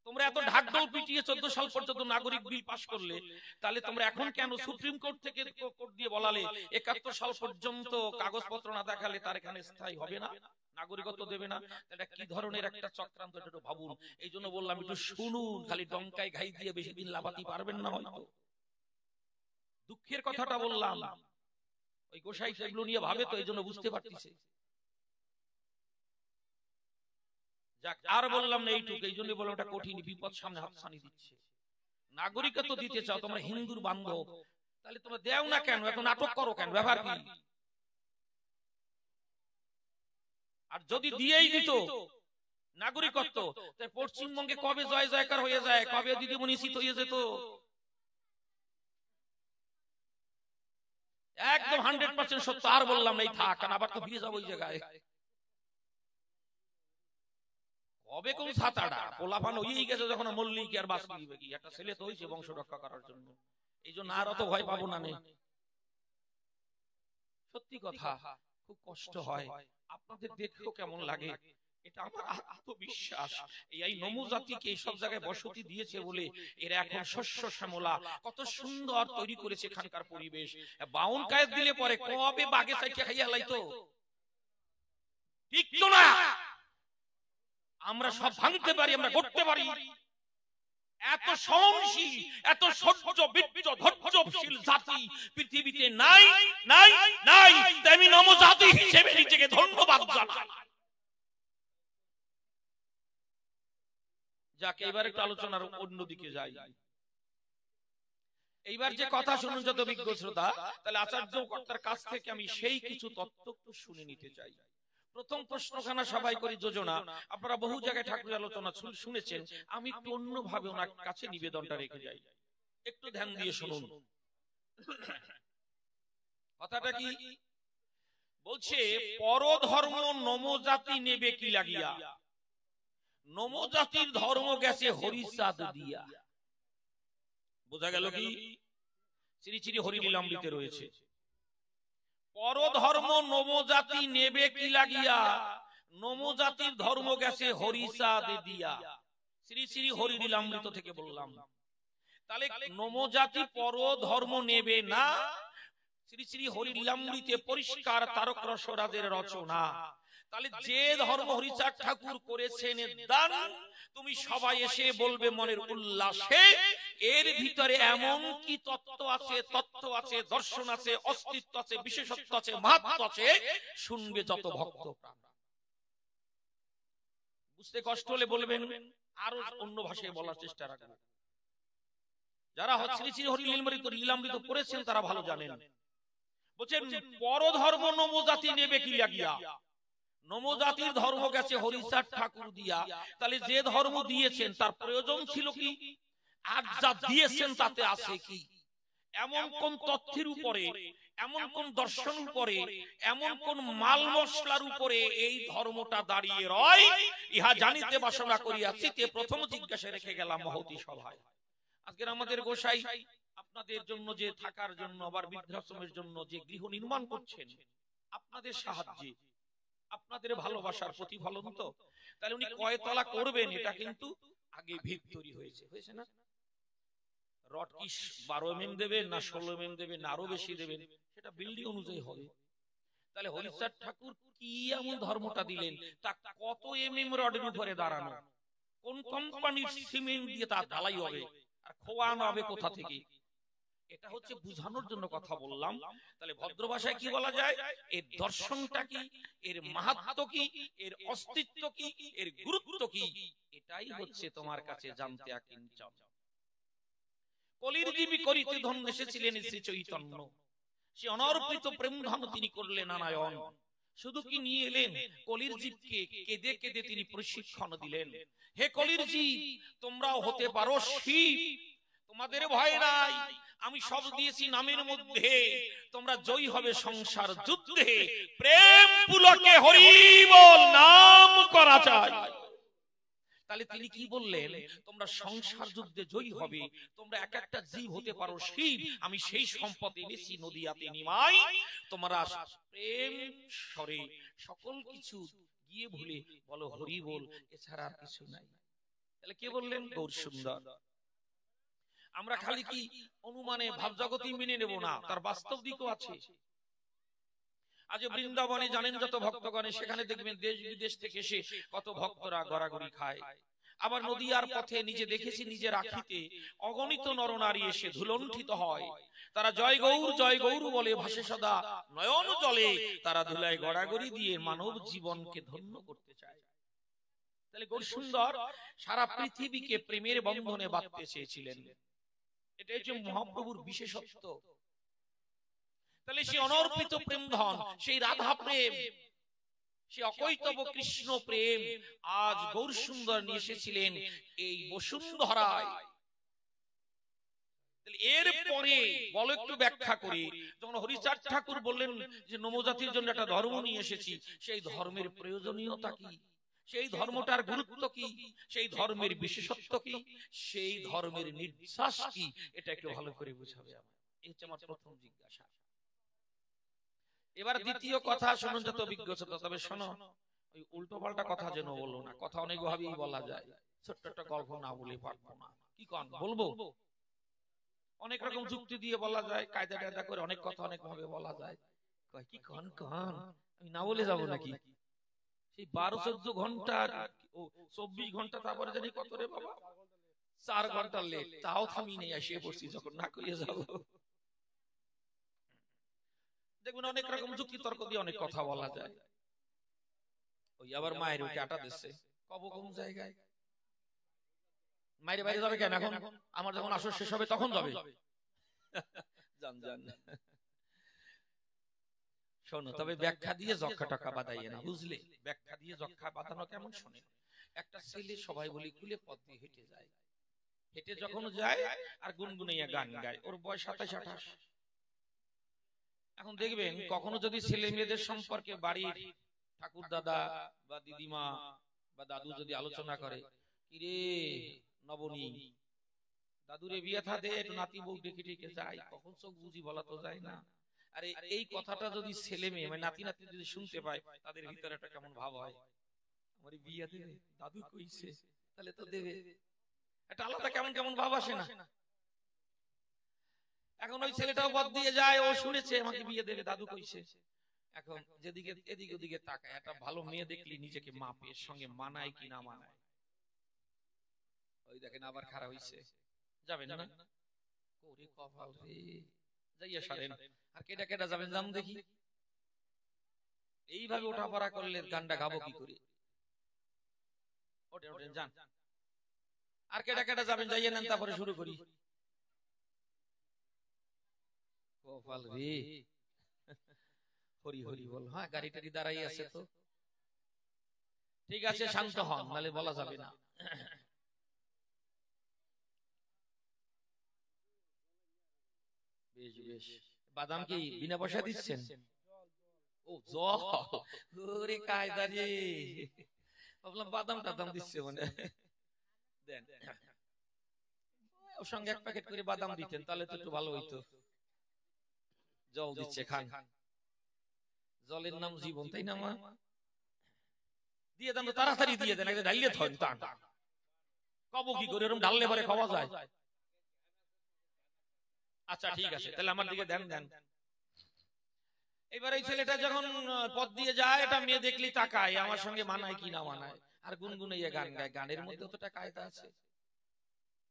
তোমরা এত ঢাকঢোল পিটিয়ে 14 সাল পর্যন্ত নাগরিক বিল পাশ করলে, তাহলে তোমরা এখন কেন সুপ্রিম কোর্ট থেকে কোর্ট দিয়ে বলালে 71 সাল পর্যন্ত কাগজপত্র না দেখালে তার এখানে স্থায়ী হবে না, নাগরিকত্ব দেবে না? এটা কি ধরনের একটা চক্রান্ত, এটা একটু ভাবুন। এই জন্য বললাম একটু শুনুন, খালি ডঙ্কায় ঘাই দিয়ে বেশি দিন লাফাতে পারবেন না হয়তো। দুঃখের কথাটা বললাম, ওই গোসাই এগুলো নিয়ে ভাবে তো, এই জন্য বুঝতে পারতেছে। যাক, আর বললাম না এইটুকু, এই জন্য বললাম এটা কঠিন বিপদ সামনে হাতছানি দিচ্ছে। নাগরিকত্ব দিতে চাও, তোমরা হিন্দুর বান্ধব, তাহলে তোমরা দেও না কেন? এত নাটক করো কেন? ব্যাপার কি? আর যদি দিয়েই দিত নাগরিকত্ব, তাই পশ্চিমবঙ্গে কবে জয় জয়কার হয়ে যায়, কবে দিদিমণি শীত হয়ে যেত। একদম 100% সত্য। আর বললাম এই থাক, কারণ আবার তো ফিরে যাবো ওই জায়গায়। কবে কোন ছাতাটা পোলাপান হয়েই গেছে, যখন মল্লিক আর বাস নিবে কি, একটা ছেলে তো হয়েছে বংশ রক্ষা করার জন্য, এই জন্য আর অত ভয় পাবো না। সত্যি কথা, খুব কষ্ট হয়। আপনাদের দেখলেও কেমন লাগে, এটা আমার আত্মবিশ্বাস। এই নমজাতিকে এইসব জায়গায় বসতি দিয়েছে বলে এরা এখন শস্য শ্যামলা, কত সুন্দর তৈরি করেছে এখানকার পরিবেশ। বাউন কায়েত দিলে পরে কবে বাগে সাইকে খাইয়া লাইতো, ঠিক তো না? আমরা সব ভাঙতে পারি, আমরা করতে পারি। এত সহনশীল, এত ধৈর্যশীল জাতি পৃথিবীতে নাই, নাই, নাই। আমি নমজাতি হিসেবে নিজেকে ধন্যবাদ জানাই। যাকে এবার একটু আলোচনার অন্যদিকে যাই। এইবার যে কথা শুনুন যত বিজ্ঞ শ্রোতা, তাহলে আচার্য কর্তার কাছ থেকে আমি সেই কিছু তত্ত্ব শুনে নিতে চাই। প্রথম প্রশ্নখানা সবাই করি যোজনা। আপনারা বহু জায়গায় ঠাকুরের আলোচনা শুনেছেন, আমি একটু অন্যভাবে ওনার কাছে নিবেদনটা রেখে যাই, একটু ধ্যান দিয়ে শুনুন। কথাটা কি বলছে? পরধর্ম নমজাতি নেবে কি লাগিয়া, নমজাতির ধর্ম গেছে হরিচাঁদ দিয়া। বোঝা গেল কি? শ্রী শ্রী হরিলীলামৃতে রয়েছে, পরধর্ম নমজাতি নেবে কি লাগিয়া, নমজাতির ধর্ম গেছে হরিচাঁদ দিয়া। শ্রী শ্রী হরিলীলামৃত থেকে বললাম। তাহলে নমজাতি পরধর্ম নেবে না, শ্রী শ্রী হরিলীলামৃতে পরিষ্কার তারক রসরাজের রচনা। তাহলে যে ধর্ম হরিচাঁদ ঠাকুর করেছেন দান, তুমি সবাই এসে বলবে মনের উল্লাসে, এর ভিতরে এমন কি তত্ত্ব আছে, দর্শন আছে, অস্তিত্ব আছে, বিশেষত্ব আছে, মাহাত্ম্য আছে, শুনবে যত ভক্ত প্রাণ। বুঝতে কষ্ট হলে বলবেন, আরো অন্য ভাষায় বলার চেষ্টা রাখবো। যারা শ্রী শ্রী হরি লীলামৃত পড়েছেন তারা ভালো জানেন। বলছেন পরধর্ম নমজাতি নেবে কি লাগিয়া, নমজাতির ধর্ম গেছে হরিচাঁদ ঠাকুর দিয়া। তাহলে যে ধর্ম দিয়েছেন তার প্রয়োজন ছিল কি, আর যা দিয়েছেন তাতে আছে কি? এমন কোন তথ্যের উপরে, এমন কোন দর্শন উপরে, এমন কোন মাল মশলার উপরে এই ধর্মটা দাঁড়িয়ে রয়, ইহা জানিতে বাসনা করিয়াছি। তে প্রথম জিজ্ঞাসা রেখে গেলাম মহতী সভায়। আজকের আমাদের গোসাই আপনাদের জন্য যে থাকার জন্য, আবার বৃদ্ধাশ্রমের জন্য যে গৃহ নির্মাণ করছেন, আপনাদের সাহায্যে, আপনাদের ভালোবাসার প্রতিফলন তো। তাহলে উনি কয়তলা করবেন এটা কিন্তু আগে ভিত তৈরি হয়েছে, হয়েছে না? রড কি 12 mm দেবেন না 16 mm দেবেন না আরো বেশি দেবেন, সেটা বিল্ডিং অনুযায়ী হবে। তাহলে হরিচাঁদ ঠাকুর কি এমন ধর্মটা দিলেন, তা কত mm রডের উপরে দাঁড়ানো, কোন কোম্পানির সিমেন্ট দিয়ে তা ঢালাই হবে, আর খোয়ানো হবে কোথা থেকে, এটা হচ্ছে বুঝানোর জন্য কথা বললাম। তাহলে ভদ্র ভাষায় কি বলা যায়, এর দর্শনটা কি, এর মাহাত্ম্য কি, এর অস্তিত্ব কি, এর গুরুত্ব কি, এটাই হচ্ছে তোমার কাছে জানতে আকিঞ্চন। কলির জীবী করিতে ধন্য এসেছিলেন শ্রী চৈতন্য, সে অনর্পিত প্রেম ধন তিনি করলেন আনায়ন। শুধু কি নিয়ে এলেন, কলির জীবকে কেঁদে কেঁদে তিনি প্রশিক্ষণ দিলেন। হে কলির জীব, তোমরাও হতে পারো শিব, তোমাদের ভয় নাই, আমি সব দিয়েছি নামের মধ্যে, তোমরা জয়ী হবে সংসার যুদ্ধে। প্রেম পুলকে হরি বল নাম করা চাই। তাহলে তিনি কি বললেন, তোমরা সংসার যুদ্ধে জয়ী হবে, তোমরা এক একটা জীব হতে পারো শিব, আমি সেই সম্পদ এনেছি নদিয়াতে নিমাই। তোমরা প্রেম স্বরে সকল কিছু গিয়ে ভুলে বলো হরি বল, এছাড়া আর কিছু নাই। তাহলে কে বললেন? গৌর সুন্দর। আমরা খালি কি অনুমানে ভাব জগতই মেনে নেব না, তার বাস্তব দিকও আছে। আজ বৃন্দাবনে জানেন যত ভক্তগণে, সেখানে দেখবেন দেশ বিদেশ থেকে এসে কত ভক্তরা গড়াগড়ি খায়। আবার নদিয়ার পথে নিজে দেখেছি, নিজের আখিতে অগণিত নরনারী এসে ধুলণ্ঠিত হয়। তারা জয় গৌর বলে ভাসে সদা নয়ন জলে, তারা ধুলায় গড়াগড়ি দিয়ে মানব জীবনকে ধন্য করতে চায়। তাহলে গৌর সুন্দর সারা পৃথিবীকে প্রেমের বন্ধনে বাঁধতে চেয়েছিলেন, এটা হচ্ছে মহাপ্রভুর বিশেষত্ব। তাহলে সেই অনর্পিত প্রেম ধন, সেই রাধা প্রেম, সেই অকৈতব কৃষ্ণ প্রেম আজ গৌর সুন্দর নিয়ে এসেছিলেন এই বসুন্ধরায়। এর পরে বলো একটু ব্যাখ্যা করি, যখন হরিচাঁদ ঠাকুর বললেন যে নমজাতির জন্য একটা ধর্ম নিয়ে এসেছি, সেই ধর্মের প্রয়োজনীয়তা কি, সেই ধর্মটার গুরুত্ব কি, সেই ধর্মের বিশেষত্ব কি, সেই ধর্মের নির্যাস কি, এটা একটু ভালো করে বুঝাবে আমার। এই হচ্ছে আমার প্রথম জিজ্ঞাসা। এবার দ্বিতীয় কথা শুনুন, যত অভিজ্ঞতা, তবে শোনো ওই উল্টো পাল্টা কথা যেন বলো না, কথা অনেক ভাবেই বলা যায়, ছোট্ট একটা গল্প না বলে পারবো না। কি কন বলবো? অনেক রকম যুক্তি দিয়ে বলা যায়, কায়দা টায়দা করে অনেক কথা অনেক ভাবে বলা যায়। কি কন কন, আমি না বলে যাবো নাকি? সেই 12-14 ঘন্টা 24 ঘন্টা, তারপরে জানি কত রে বাবা 4 ঘন্টা লেট, তাও থামি নেই, এসে পড়ছি যখন না কইয়ে যাবো। দেখবেন অনেক রকম যুক্তি তর্ক দিয়ে অনেক কথা বলা যায়। ওই আবার মায়ের উঠে আটা দিচ্ছে কব কোন জায়গায়, মায়ের বাইরে যাবে কেন এখন? আমার যখন আসর শেষ হবে তখন যাবে। জান জান শোনো, তবে ব্যাখ্যা দিয়ে যক্ষা টাকা বাঁধাইয়ে না, বুঝলে? ব্যাখ্যা দিয়ে যক্ষা বাঁধানো কেমন শোনে। একটা ছেলে সবাই বলি কুলে পথ দিয়ে হেঁটে যায়, হেঁটে যখন যায় আর গুনগুনাইয়া গান গায়, ওর বয়স 27-28। এখন দেখবেন কখনো যদি ছেলে মেয়েদের সম্পর্কে বাড়ির ঠাকুর দাদা বা দিদিমা বা দাদু যদি আলোচনা করে, কিরে নবনী, দাদুরে বিয়ে থা দে, নাতি বউ ডেকে ডেকে যায়, কখন চোখ বুঝি বলা তো যায় না। আরে এই কথাটা যদি ছেলে মেয়ে মানে নাতি নাতি যদি শুনতে পায়, তাদের ভিতরে একটা কেমন ভাব হয়, আমার বিয়ে দেবে, দাদু কইছে তাহলে তো দেবে, একটা আলাদা কেমন কেমন ভাব আসে না? এখন ওই ছেলেটাও পথ দিয়ে যায়, ও শুনেছে আমাকে বিয়ে দেবে, দাদু কইছে। এখন যেদিকে এদিকে ওদিকে তাকায়, একটা ভালো মেয়ে দেখলি নিজেকে মাপে, এর সঙ্গে মানায় কি না মানায়। ওই দেখেন আবার খারাপ হইছে, যাবেন না? ওরে কপাল রে, যাইয়া সারেন। আর কেডা কেডা যাবেন জান দেখি? এইভাবে ওঠাপড়া করলে গানটা গাবো কি করে? ওঠেন ওঠেন যান। আর কেটা কেটা যাবেন, যাইয়ে নেন, তারপরে শুরু করি। কপাল রে, হরি হরি বল। হ্যাঁ, গাড়ি টাড়ি দাঁড়াই আছে তো, ঠিক আছে, শান্ত হন, নালে বলা যাবে না। বেশ বেশ। বাদাম কি বিনা পয়সা দিচ্ছেন? ও জল, ওরে কায়দা রে, ভাবলাম বাদাম টাদাম দিচ্ছে মানে। দেন, ওর সঙ্গে এক প্যাকেট করে বাদাম দিতেন, তাহলে তো একটু ভালো হইতো। জল দিচ্ছে, খান। জলের নাম জীবন, তাই না মা? দিয়ে দেন তো, তাড়াতাড়ি দিয়ে দেন, একটা ঢালিয়ে থন। টান কব কি করে, এরকম ঢাললে পরে খাওয়া যায়? আচ্ছা ঠিক আছে, তাহলে আমার দিকে দেন দেন। এবার এই ছেলেটা যখন পথ দিয়ে যায়, এটা মেয়ে দেখলি তাকায়, আমার সঙ্গে মানায় কি না মানায়, আর গুনগুনাইয়া গান গায়। গানের মধ্যে তো একটা কায়দা আছে,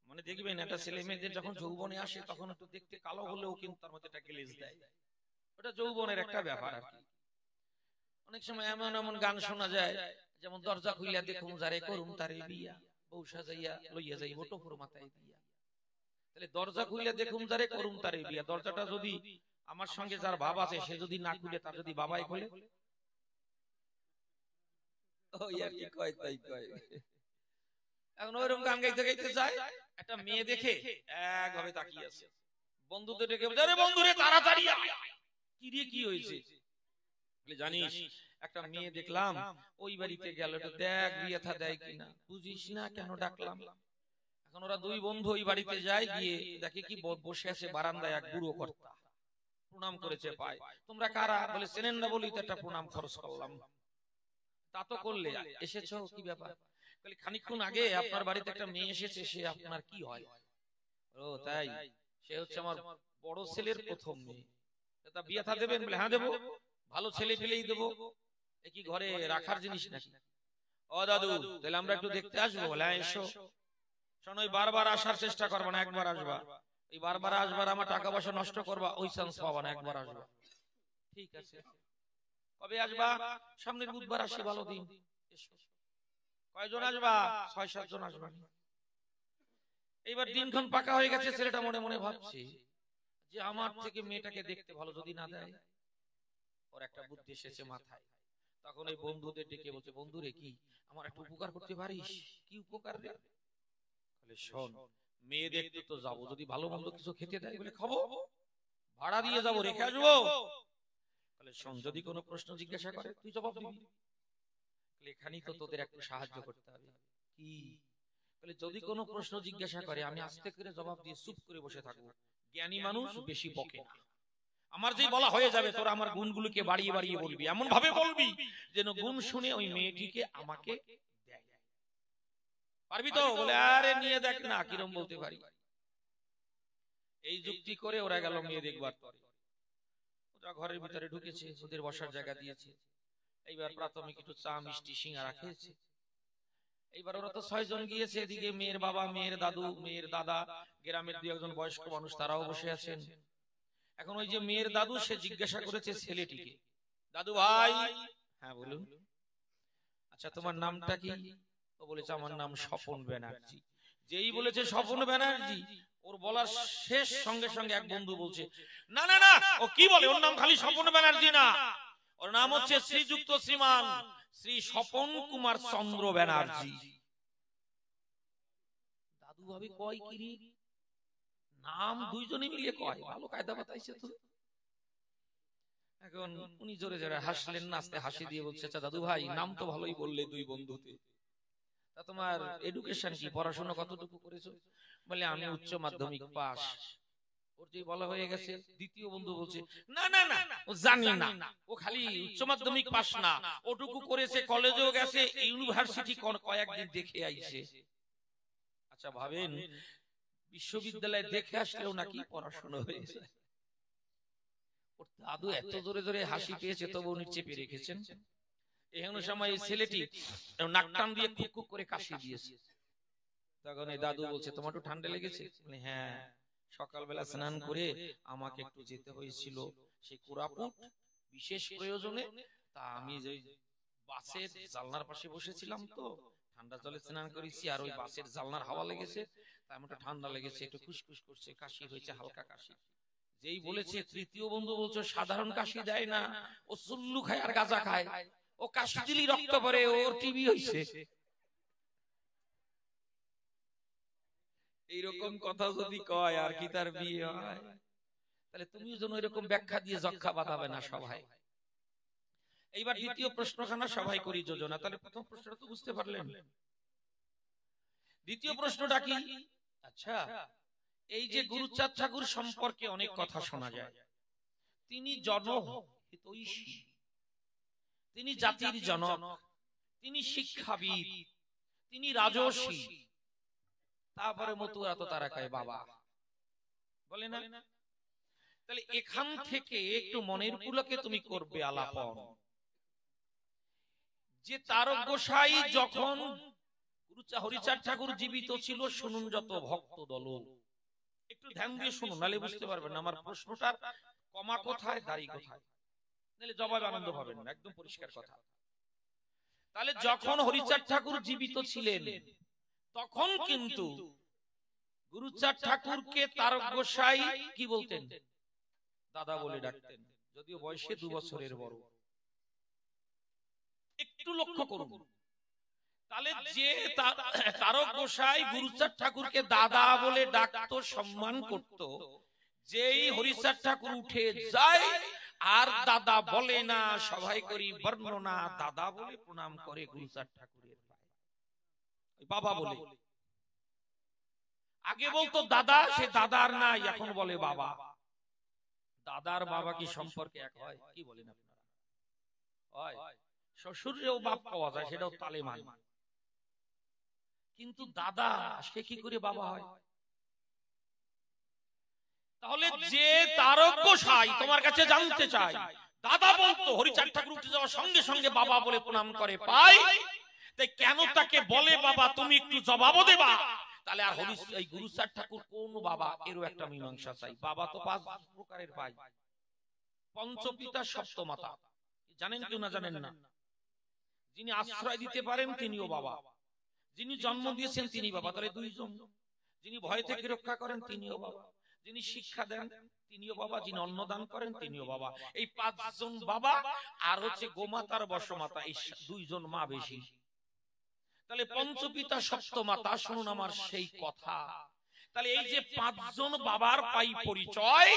মানে দেখবেন একটা ছেলে মেয়েদের যখন যৌবনে আসে, তখন একটু দেখতে কালো হলেও কিন্তু তার মধ্যে একটা গ্লেজ দেয়। ওটা যৌবনের একটা ব্যাপার আর কি। অনেক সময় এমন এমন গান শোনা যায়, যেমন দরজা খুইলা দেখুন যারে করুম তারে বিয়া, বউ সাজাইয়া লইয়া যাইব টপুর মাথায় দিয়া। তাহলে দরজা খুইলা দেখুন যারে করুম তারে বিয়া, দরজাটা যদি আমার সঙ্গে যার ভাব আছে সে যদি না খুলে, তার যদি বাবাই খুলে, ওই আর কি কয় তাই কয়। এখন ওইরকম গান গাইতে গাইতে যায়, একটা মেয়ে দেখে একভাবে তাকিয়ে আছে, বন্ধুদের ডেকে বলছে, আরে বন্ধু রে তাড়াতাড়ি আয়। কি রে, কি হয়েছে? জানিস একটা মেয়ে দেখলাম, ওই বাড়িতে গেল, একটু দেখ বিয়ে থা দেয় কিনা। বুঝিস না কেন ডাকলাম? এখন ওরা দুই বন্ধু ওই বাড়িতে যায়, গিয়ে দেখে কি বসে আছে বারান্দায় এক বুড়ো কর্তা, প্রণাম করেছে পায়। তোমরা কারা? বলে চেনেন না বলি তো একটা প্রণাম খরচ করলাম। তা তো করলে, এসেছো কি ব্যাপার? বলে খানিকক্ষণ আগে আপনার বাড়িতে একটা মেয়ে এসেছে, সে আপনার কি হয়? ও তাই, সে হচ্ছে আমার বড় ছেলের প্রথম মেয়ে। তা বিয়ে থা দেবেন? বলে হ্যাঁ দেবো, ভালো ছেলে পেলেই দেবো, এ কি ঘরে রাখার জিনিস নাকি? ও দাদু, তাহলে আমরা একটু দেখতে আসবো? বলে হ্যাঁ এসো। শোনো, ওই বারবার আসার চেষ্টা করবা না, একবার আসবা। এই বারবার আসবার আমার টাকা পয়সা নষ্ট করবা, ওই চান্স পাবা না, একবার আসবা। ঠিক আছে, কবে আসবা? সামনের বুধবার আসি, ভালো দিন। কয়জন আসবা? 6-7 জন আসবা। এইবার দিনক্ষণ পাকা হয়ে গেছে, ছেলেটা মনে মনে ভাবছে যে আমার থেকে মেয়েটাকে দেখতে ভালো যদি না দেয়। ওর একটা বুদ্ধি এসেছে মাথায়। তখন ওই বন্ধুদের ডেকে বলছে, বন্ধু রে, কি আমার একটা উপকার করতে পারিস? কি উপকার রে? বলে শোন, মেয়ে দেখতে তো যাবো, যদি ভালো মন্দ কিছু খেতে দেয় বলে খাবো, ভাড়া দিয়ে যাবো, রেখে আসবো। বলে শোন, যদি কোনো প্রশ্ন জিজ্ঞাসা করে তুই জবাব দিবি। এখানেই তো তোদের একটু সাহায্য করতে হবে। কি? বলে যদি কোনো প্রশ্ন জিজ্ঞাসা করে, আমি আস্তে করে জবাব দিয়ে চুপ করে বসে থাকবো। জ্ঞানী মানুষ বেশি বকে না। আমার যে বলা হয়ে যাবে, তোরা আমার গুণগুলোকে বাড়িয়ে বাড়িয়ে বলবি, এমন ভাবে বলবি যেন গুণ শুনে ওই মেয়েটিকে আমাকে দেয়। পারবি তো? বলে আরে নিয়ে দেখ না কিরম বলতে পারি। এই যুক্তি করে ওরা গেল মেয়ে দেখবার। ওরা ঘরের ভিতরে ঢুকেছে, ওদের বসার জায়গা দিয়েছে। এইবার প্রাথমিক একটু চা মিষ্টি সিঙ্গারা খেয়েছে। এইবার ওরা তো 6 জন গিয়েছে, এদিকে মেয়ের বাবা, মেয়ের দাদু, মেয়ের দাদা, গ্রামের 2-1 বয়স্ক মানুষ, তারাও বসে আছেন। এখন ওই যে মেয়ের দাদু, সে জিজ্ঞাসা করেছে ছেলেটিকে, দাদু ভাই। হ্যাঁ বলুন। আচ্ছা তোমার নামটা কি? ও বলেছে আমার নাম স্বপন ব্যানার্জি। যেই বলেছে স্বপন ব্যানার্জি, ওর বলার শেষ সঙ্গে সঙ্গে এক বন্ধু বলছে, না না না, ও কি বলে, ওর নাম খালি স্বপন ব্যানার্জি না, ওর নাম হচ্ছে শ্রীযুক্ত শ্রীমান শ্রী স্বপন কুমার চন্দ্র ব্যানার্জি। দাদু ভাবে কয় কি রে, নাম দুইজনে মিলিয়ে কয়, ভালো কায়দা বাতাইছে তো। এখন উনি জোরে জোরে হাসলেন, নাচতে হাসি দিয়ে বলছে, আচ্ছা দাদু ভাই, নাম তো ভালোই বললে দুই বন্ধুতে, তা তোমার এডুকেশন কি, পড়াশোনা কতটুকু করেছো? বলে আমি উচ্চ মাধ্যমিক পাস। ওর যে বলা হয়ে গেছে, দ্বিতীয় বন্ধু বলছে, না না না, ও জানি না, ও খালি উচ্চ মাধ্যমিক পাস না, ওটুকু করেছে, কলেজেও গেছে, ইউনিভার্সিটি কয়েকদিন দেখে আইছে। আচ্ছা ভাবেন, বিশ্ববিদ্যালয়ে দেখে আসলেও নাকি পড়াশোনা হয়ে যায়। ওর দাদু এত জোরে জোরে হাসি পেয়েছে, তবু উনি চেপে রেখেছেন। এমন সময় এই ছেলেটি নাক টান দিয়ে খুক খুক করে কাশি দিয়েছে। তখন এই দাদু বলছে, তোমার একটু ঠান্ডা লেগেছে? হ্যাঁ, সকালবেলা স্নান করে আমাকে একটু যেতে হয়েছিল সেই কোরাপুট বিশেষ প্রয়োজনে, তা আমি যে বাসের জানলার পাশে বসেছিলাম তো ঠান্ডা জলে স্নান করেছি আর ওই বাসের জানলার হাওয়া লেগেছে, তাই আমার ঠান্ডা লেগেছে, একটু খুশখুশ করছে, কাশি হয়েছে, হালকা কাশি। যেই বলেছে তৃতীয় বন্ধু বলছে সাধারণ কাশি দেয় না, ও চুল্লু খায় আর গাঁজা খায়, ও কাশি দিলি রক্ত পড়ে, ওর টিবি হয়েছে। এইরকম কথা যদি কয় আর কি তার বিয়ে হয়? তাহলে তুমিও যেন এরকম ব্যাখ্যা দিয়ে যক্ষা বাঁধাবে না সবাই। এইবার দ্বিতীয় প্রশ্নখানা সবাই করি যোজনা। তাহলে প্রথম প্রশ্নটা তো বুঝতে পারলেন। দ্বিতীয় প্রশ্নটা কি? আচ্ছা, এই যে গুরুচাঁদ ঠাকুর সম্পর্কে অনেক কথা শোনা যায়, তিনি জনহিতৈষী, তিনি জাতির জনক, তিনি শিক্ষাবিদ, তিনি রাজর্ষি, তারপরে মতুয়া তো তারা কয় বাবা, বলে না? তাহলে এখান থেকে একটু মনের পুলকে তুমি করবে আলাপন যে তারক গোসাই যখন হরিচাঁদ ঠাকুর জীবিত ছিল, শুনুন যত ভক্ত দল, একটু ধ্যান দিয়ে শুনুন, নালে বুঝতে পারবেন না আমার প্রশ্নটার কমা কোথায়, দাড়ি কোথায়, নালে জবাব আনন্দ পাবেন না, একদম পরিষ্কার কথা। তাহলে যখন হরিচাঁদ ঠাকুর জীবিত ছিলেন তখন কিন্তু গুরুচাঁদ ঠাকুরকে তারক গোসাই কি বলতেন? দাদা বলে ডাকতেন, যদিও বয়সে 2 বছরের বড়। একটু লক্ষ্য করুন, তাহলে যে তারক গোসাই গুরুচাঁদ ঠাকুরকে দাদা বলে ডাকতো, সম্মান করত, যেই হরিচাঁদ ঠাকুর উঠে যায় আর দাদা বলে না, সবাই করি বর্ণনা, দাদা বলে প্রণাম করে গুরুচাঁদ ঠাকুরের পায়ে, বাবা বলে। আগে বলতো দাদা, সে দাদার নাই, এখন বলে বাবা। দাদার বাবা কি সম্পর্কে এক হয়? কি বলেন আপনারা? হয়। শ্বশুরেও বাপ পাওয়া যায়, সেটাও তালেমান, কিন্তু দাদা সে কি করে বাবা হয়? তাহলে যে তারক গোসাই তোমার কাছে জানতে চাই, দাদা বলতো, হরিচাঁদ ঠাকুর উঠে যাওয়ার সঙ্গে সঙ্গে বাবা বলে প্রণাম করে পায়, তাই কেন তাকে বলে বাবা, তুমি একটু জবাব দেবা। তাহলে আর এই গুরুচাঁদ ঠাকুর কোন বাবা, এরও একটা মীমাংসা চাই। বাবা তো 5 প্রকারের পাই, পঞ্চপিতা সপ্তমাতা, জানেন কেউ না জানেন না? যিনি আশ্রয় দিতে পারেন তিনিও বাবা, যিনি জন্ম দিয়েছেন তিনি বাবা, তাহলে 2 জন। যিনি ভয় থেকে রক্ষা করেন তিনিও বাবা, যিনি শিক্ষা দেন তিনিও বাবা, যিনি অন্নদান করেন তিনিও বাবা। এই 5 জন বাবা, আর হচ্ছে গোমাতার বসমাতা, এই 2 জন মা বেশি। তাহলে পঞ্চপিতা সপ্তমাতা, শুনুন আমার সেই কথা। তাহলে এই যে 5 জন বাবার পাই পরিচয়,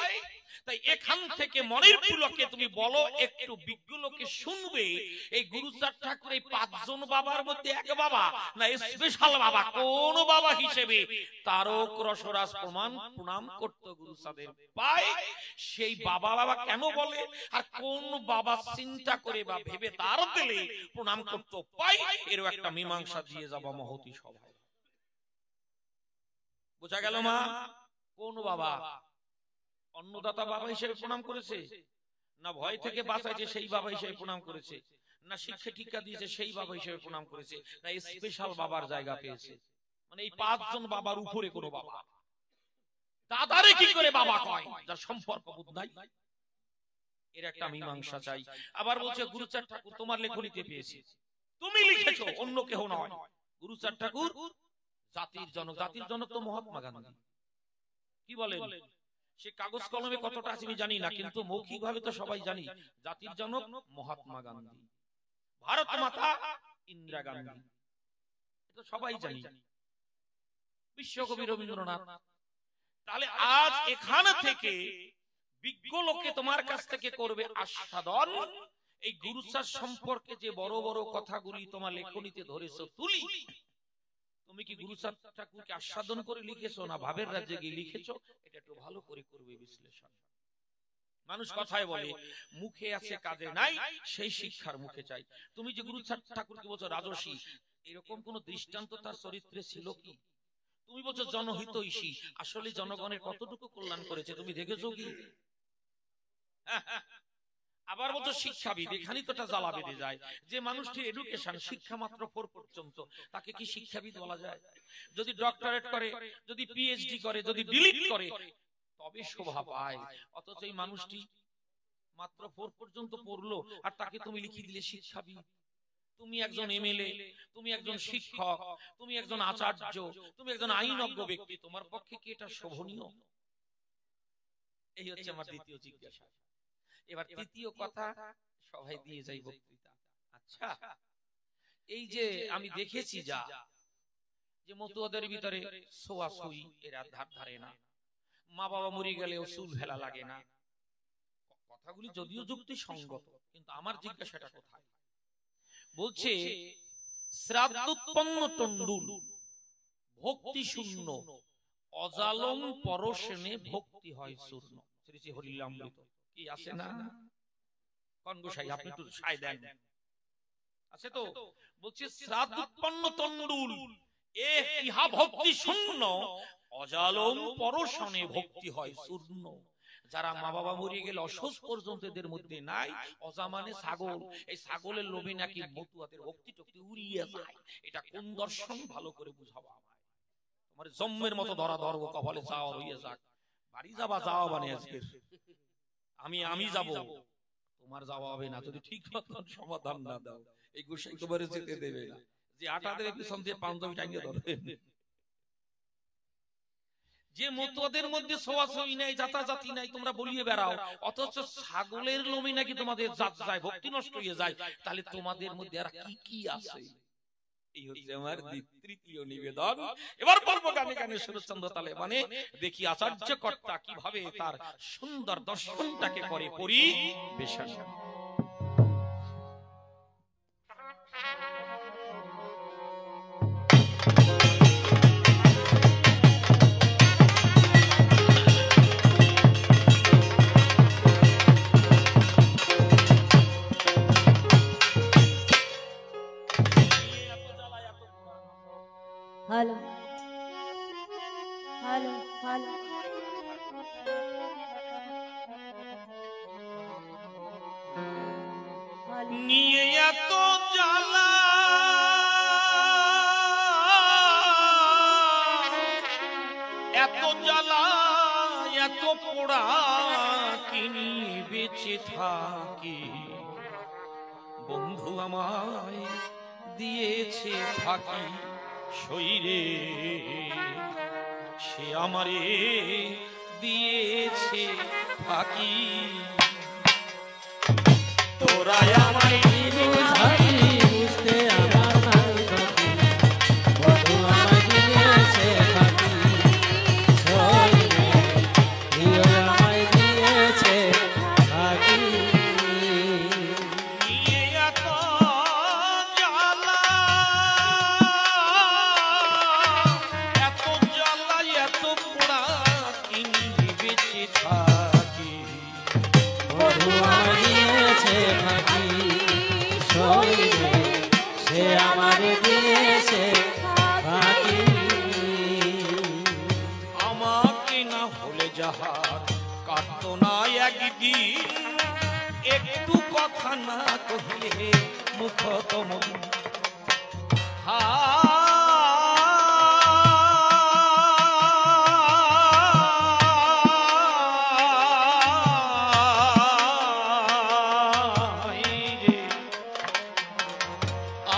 তাই এখান থেকে মনের পুলকে তুমি বলো, একটু বিজ্ঞ লোকে শুনবে, এই গুরুচাঁদ ঠাকুর এই 5 জন বাবার মধ্যে এক বাবা না স্পেশাল বাবা? কোন বাবা হিসেবে তারক রসরাজ প্রণাম করত গুরুচাঁদের পায়, সেই বাবা বাবা কেন বলে, আর কোন বাবা চিন্তা করে বা ভেবে তার দিলে প্রণাম করতে পাই, এরও একটা মীমাংসা দিয়ে যাবা মহতি সভায়। বোঝা গেল মা? কোন বাবা? অন্নদাতা বাবা হিসেবে প্রণাম করেছে, না ভয় থেকে বাঁচাইছে সেই বাবা হিসেবে প্রণাম করেছে, না শিক্ষা টিকা দিয়েছে সেই বাবা হিসেবে প্রণাম করেছে, না স্পেশাল বাবার জায়গা পেয়েছে? মানে এই 5 জন বাবার উপরে কোনো বাবা? দাদারে কি করে বাবা কয় যার সম্পর্ক বোধ নাই? এর একটা মীমাংসা চাই। আবার বলছে গুরুচাঁদ ঠাকুর তোমার লেখনীতে পেয়েছি, তুমি লিখেছো, অন্য কেউ নয়। গুরুচাঁদ ঠাকুর জাতির জনক। জাতির জনক তো মহাত্মা গান্ধী। কি বলেন? সে কাগজ কলমে কতটা আছে আমি জানি না, কিন্তু মৌখিক ভাবে তো সবাই জানি জাতির জনক মহাত্মা গান্ধী, ভারত মাতা ইন্দিরা গান্ধী, এটা সবাই জানি, বিশ্বকবি রবীন্দ্রনাথ। তাহলে আজ এখান থেকে বিজ্ঞ লোকে তোমার কাছ থেকে করবে আস্বাদন, এই গুরুচাঁদ সম্পর্কে যে বড় বড় কথাগুলি তোমার লেখনীতে ধরেছো তুলি, তুমি কি গুরুচাঁদ ঠাকুরকে আস্বাদন করে লিখেছো না ভাবের রাজ্যে গিয়ে লিখেছো? এটা একটু ভালো করে করবে বিশ্লেষণ। মানুষ কথায় বলে মুখে আছে কাজে নাই, সেই শিক্ষার মুখে চাই। তুমি যে গুরুচাঁদ ঠাকুরকে বলছো রাজর্ষি, এরকম কোন দৃষ্টান্ত তার চরিত্রে ছিল কি? তুমি বলছো জনহিতৈষী, আসলে জনগণের কতটুকু কল্যাণ করেছে তুমি দেখেছো কি? আবার বলছো শিক্ষাবিদ, এখানেই তো জ্বালা বেঁধে যায় যে মানুষটির এডুকেশন শিক্ষা মাত্র 4 পর্যন্ত, তাকে কি শিক্ষাবিদ বলা যায়? যদি ডক্টরেট করে, যদি পিএইচডি করে, যদি ডিলিট করে, তবে শোভা পায়। অথচ এই মানুষটি মাত্র 4 পর্যন্ত পড়লো আর তাকে তুমি লিখে দিলে শিক্ষাবিদ। তুমি একজন এমএলএ, তুমি একজন শিক্ষক, তুমি একজন আচার্য, তুমি একজন আইনজ্ঞ ব্যক্তি, তোমার পক্ষে কি এটা শোভনীয়? এই হচ্ছে আমার দ্বিতীয় জিজ্ঞাসা। এবার তৃতীয় কথা, সবাই দিয়ে যাই বক্তৃতা। আচ্ছা, এই যে আমি দেখেছি যা যে মতুয়াদের ভিতরে ছোঁয়াছুঁই এরা ধার ধারে না, মা বাবা মরে গেলেও চুল ফেলা লাগে না, কথাগুলি যদিও যুক্তিসঙ্গত, কিন্তু আমার জিজ্ঞাসাটা কোথায়? বলছে শ্রাদ্ধোৎপন্ন তণ্ডুল ভক্তি শূন্য, অজালং পরশনে ভক্তি হয় চূর্ণ। শ্রী শ্রী হরিলামৃত কি আছে না? কনগোসাই আপনি একটু সায় দেন, আছে তো? বলছে শ্রাদ্ধোৎপন্ন তণ্ডুল ইহা ভক্তি শূন্য, অজালং পরশনে ভক্তি হয় চূর্ণ। যারা মা বাবা মরে গেলে অসুস্থ পর্যন্ত এদের মধ্যে নাই, অজা মানে ছাগল, এই ছাগলের লোভে নাকি মতুয়াদের ভক্তি টক্তি উড়িয়ে যায়। এটা কোন দর্শন? ভালো করে বুঝাবো আমায়। তোমার জম্মের মতো ধরা ধরবো, কপালে যাওয়ার হইয়ে যাক। বাড়ি যাবা যাওয়া মানে আজকে আমি যাব, তোমার যাওয়া হবে না যদি ঠিক মতন সমাধান না দাও। এই গোসাই তোমার যেতে দেবে না, যে আটা দেবে পিছন দিয়ে পাঞ্জাবি টাঙিয়ে ধরবে। যে মতুয়াদের মধ্যে ছোঁয়াছুঁই নাই, জাতাজাতি নাই, তোমরা বলিয়ে বেড়াও, অথচ ছাগলের লোমে নাকি তোমাদের জাত যায়, ভক্তি নষ্ট হয়ে যায়, তাহলে তোমাদের মধ্যে আর কি কি আছে? এই হচ্ছে আমার তৃতীয় নিবেদন। এবার বলবো গানে গানে শরৎচন্দ্র তালে মানে দেখি আচার্য কর্তা কিভাবে তার সুন্দর দর্শনটাকে করে পরিবেশন। হ্যালো হ্যালো হ্যালো, নিয়ে এত জ্বালা এত জ্বালা এত পোড়া, কিনি বেঁচে থাকি বন্ধু আমায় দিয়েছে ফাঁকি শরীরে, সে আমারে দিয়েছে ফাঁকি। তোরা আমায় বুঝাবি বুঝতে আমার নাই গতি, বন্ধু আমায় দিয়েছে ফাঁকি শরীরে, প্রিয় আমায় দিয়েছে ফাঁকি। নিয়ে এত জ্বালা এত জ্বালা এত পোড়া, কিনি বেঁচে থাকি বন্ধু আমায় দিয়েছে ফাঁকি শরীরে, সে আমারে দিয়েছে ফাঁকি। আমাকে না হলে যাহার কাটতো না একদিন, একটু কথা না কহিলে মুখ তমন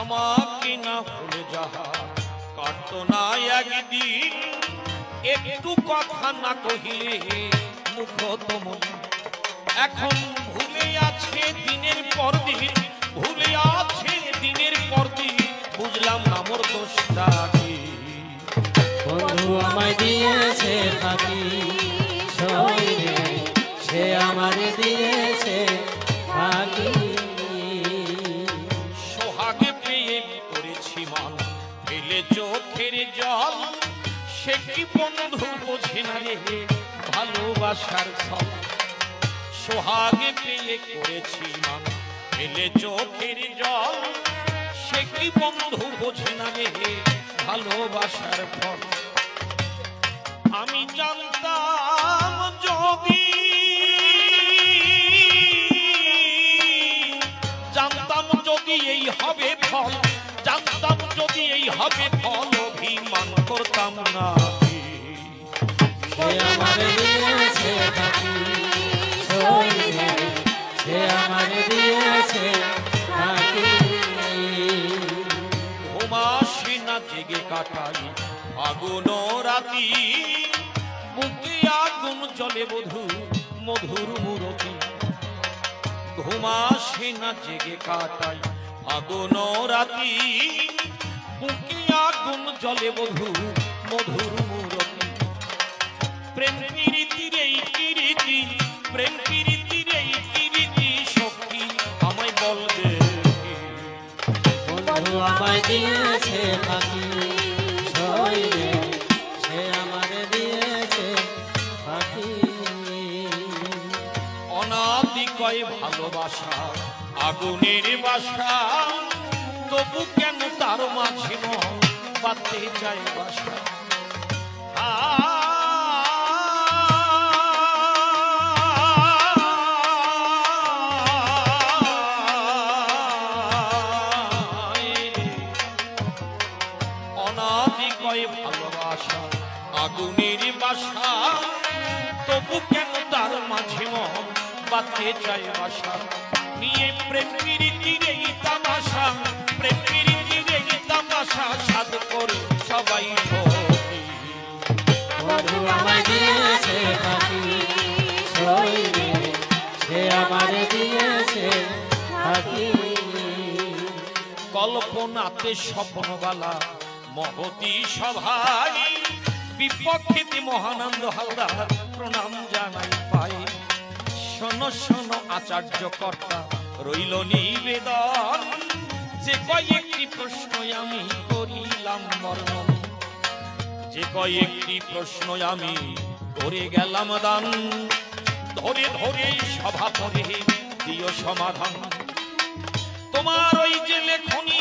আমাকে না হলে যাহার কাটতো না একদিন, একটু কথা না কহিলে মুখ তমন। এখন ভুলে আছে দিনের পর দিন, ভুলে আছে দিনের পর দিন, বুঝলাম না মোর দোষটা কি। বন্ধু আমায় দিয়েছে ফাঁকি শরীরে, সে আমারে দিয়েছে ফাঁকি। সোহাগে পেয়ে করেছি মান ফেলে চোখের জল, সে কি বন্ধু বোঝে না রে ভালোবাসার ছল। সোহাগে পেয়ে করেছি মান ফেলে চোখের জল, সে কি বন্ধু বোঝে না রে ভালোবাসার ফল। আমি জানতাম যদি জানতাম যদি এই হবে ফল, জানতাম যদি এই হবে ফল, অভিমান করতাম না। সে আমারে দিয়েছে ফাঁকি শরীরে, সে আমারে দিয়েছে ফাঁকি। জেগে কাটাই ফাগুন রাতি, বুকে আগুন জ্বলে বধূ মধুর মূরতি, ঘুমাসে না জেগে কাটাই ফাগুন রাতি, বুকে আগুন জ্বলে বধূ মধুর মূরতি। প্রেম প্রীতির এই কীর্তি, প্রেম প্রীতির এই কীর্তি সখী আমায় বলবে বন্ধু আমায় দিয়েছে ফাঁকি, সইলে সে আমারে দিয়েছে ফাঁকি। অনাদিকয় ভালোবাসা আগুনের বাসা, তবু কেন তার মাঝে মন বাঁধতে চায় বাসা। অনাদিকয় ভালোবাসা আগুনের বাসা, তবু কেন তার মাঝে মন বাঁধতে চায় বাসা। নিয়ে প্রেম প্রীতির এই তামাশা, প্রেম প্রীতির এই তামাশা সাধ করে সবাই ঠকি। বন্ধু আমায় দিয়েছে ফাঁকি, সইলে সে আমারে দিয়েছে ফাঁকি। কল্পনাতে স্বপ্নবালা মহতি সভায়, বিপক্ষেতে মহানন্দ হালদার প্রণাম জানাই পাই। শোনো শোনো আচার্য কর্তা রইল নিবেদন, যে কয়েকটি প্রশ্ন আমি করিলাম বর্ণন, যে কয়েকটি প্রশ্ন আমি করে গেলাম দান, ধরে ধরে সভা করে দিও সমাধান। তোমার ওই যে লেখনী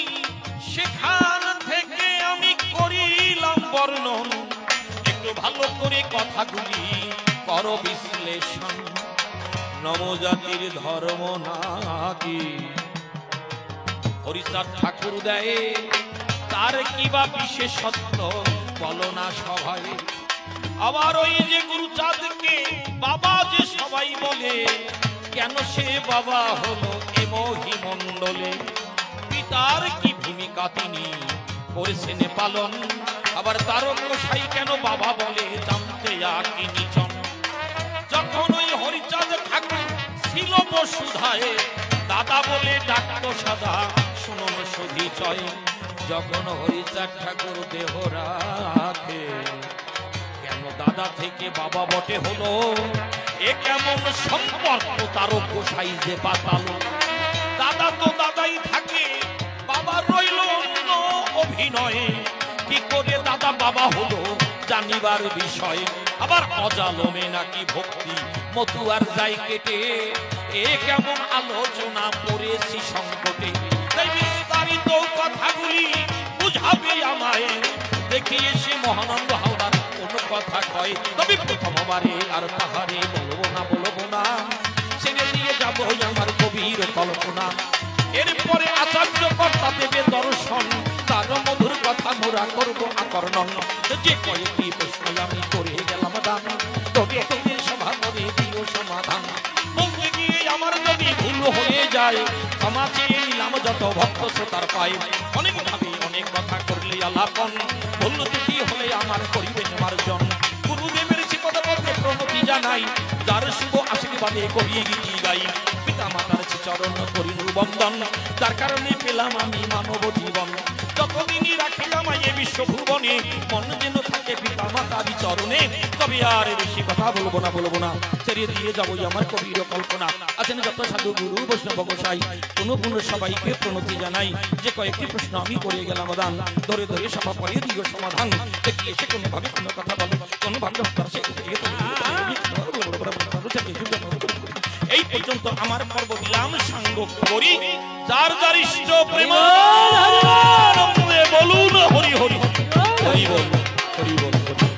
সেখান থেকে আমি করিলাম বর্ণন, একটু ভালো করে কথাগুলি করো বিশ্লেষণ। নবজাতির ধর্ম নাকি হরিচাঁদ ঠাকুর দেয়, তার কিবা বিশেষত্ব বলো না সবাই। আবার ওই যে গুরুচাঁদকে বাবা যে সবাই বলে, কেন সে বাবা হলো এ মহিমণ্ডলে? পিতার কি ভূমিকা তিনি করেছেন পালন? আবার তারক গোসাই কেন বাবা বলে জানতে আকি নিচন? যখন ওই হরিচাঁদ ঠাকুর ছিল বসুধায়, দাদা বলে ডাকতো সদা শুনুন সুধি চয়। যখন হরিচাঁদ ঠাকুর দেহ রাখে, কেন দাদা থেকে বাবা বটে হলো? এ কেমন সম্পর্ক তারক গোসাই যে পাতালো? দাদা তো দাদাই থাকে, বাবা রইল অন্য অভিনয়ে। কি করে দাদা বাবা হলো জানিবার বিষয়। আবার অজালমে নাকি ভক্তি মতুয়ার যাই কেটে, এ কেমন আলোচনা করেছি সংকটে। তাই বিস্তারিত কথাগুলি বুঝাবে আমায়, দেখি এসে মহানন্দ হালদার কোন কথা কয়। তবে প্রথমবারে আর তাহারে বলবো না, ছেড়ে দিয়ে যাবো আমার গভীর কল্পনা। এরপরে আচার্য কর্তা দেবে দর্শন, তার মধুর কথা মোরা করবো আকর্ষণ। যে কয়েকটি প্রশ্ন আমি করে গেলাম দান, তবে তুমি সভা করে দিও সমাধান। বলতে গিয়ে আমার যদি ভুল হয়ে যায়, ক্ষমা চেয়ে নিলাম যত ভক্ত শ্রোতার পায়। অনেক ভাবে অনেক কথা করলে আলাপন, ভুল ত্রুটি হলে আমার করিবেন মার্জন। গুরুদেবের শিকড় পথে প্রণতি জানাই, যার শুভ আশীর্বাদে করিয়ে গীতি গাই। পিতা মাতার চরণ করিনু বন্দন, যার কারণে পেলাম আমি মানব জীবন। যতদিনই রাখি আমায় এ বিশ্বভুবনে, মন যেন থাকে পিতা মাতারই চরণে। তবে আর বেশি কথা বলবো না, ছেড়ে দিয়ে যাবো আমার কবির কল্পনা। আছেন যত সাধু গুরু বৈষ্ণব গোসাই, পুনঃ সবাইকে প্রণতি জানাই। যে কয়েকটি প্রশ্ন আমি করে গেলাম দান, ধরে ধরে সভা পরে দিও সমাধান। দেখি এসে কোনো ভাবে কোনো কথা বলে, কোনো ভাবে সে এই পর্যন্ত আমার পর্ব দিলাম সাঙ্গ করি। যার যার ইষ্ট প্রেম বলুন হরি হরি হরি বল, হরি বল, হরি বল।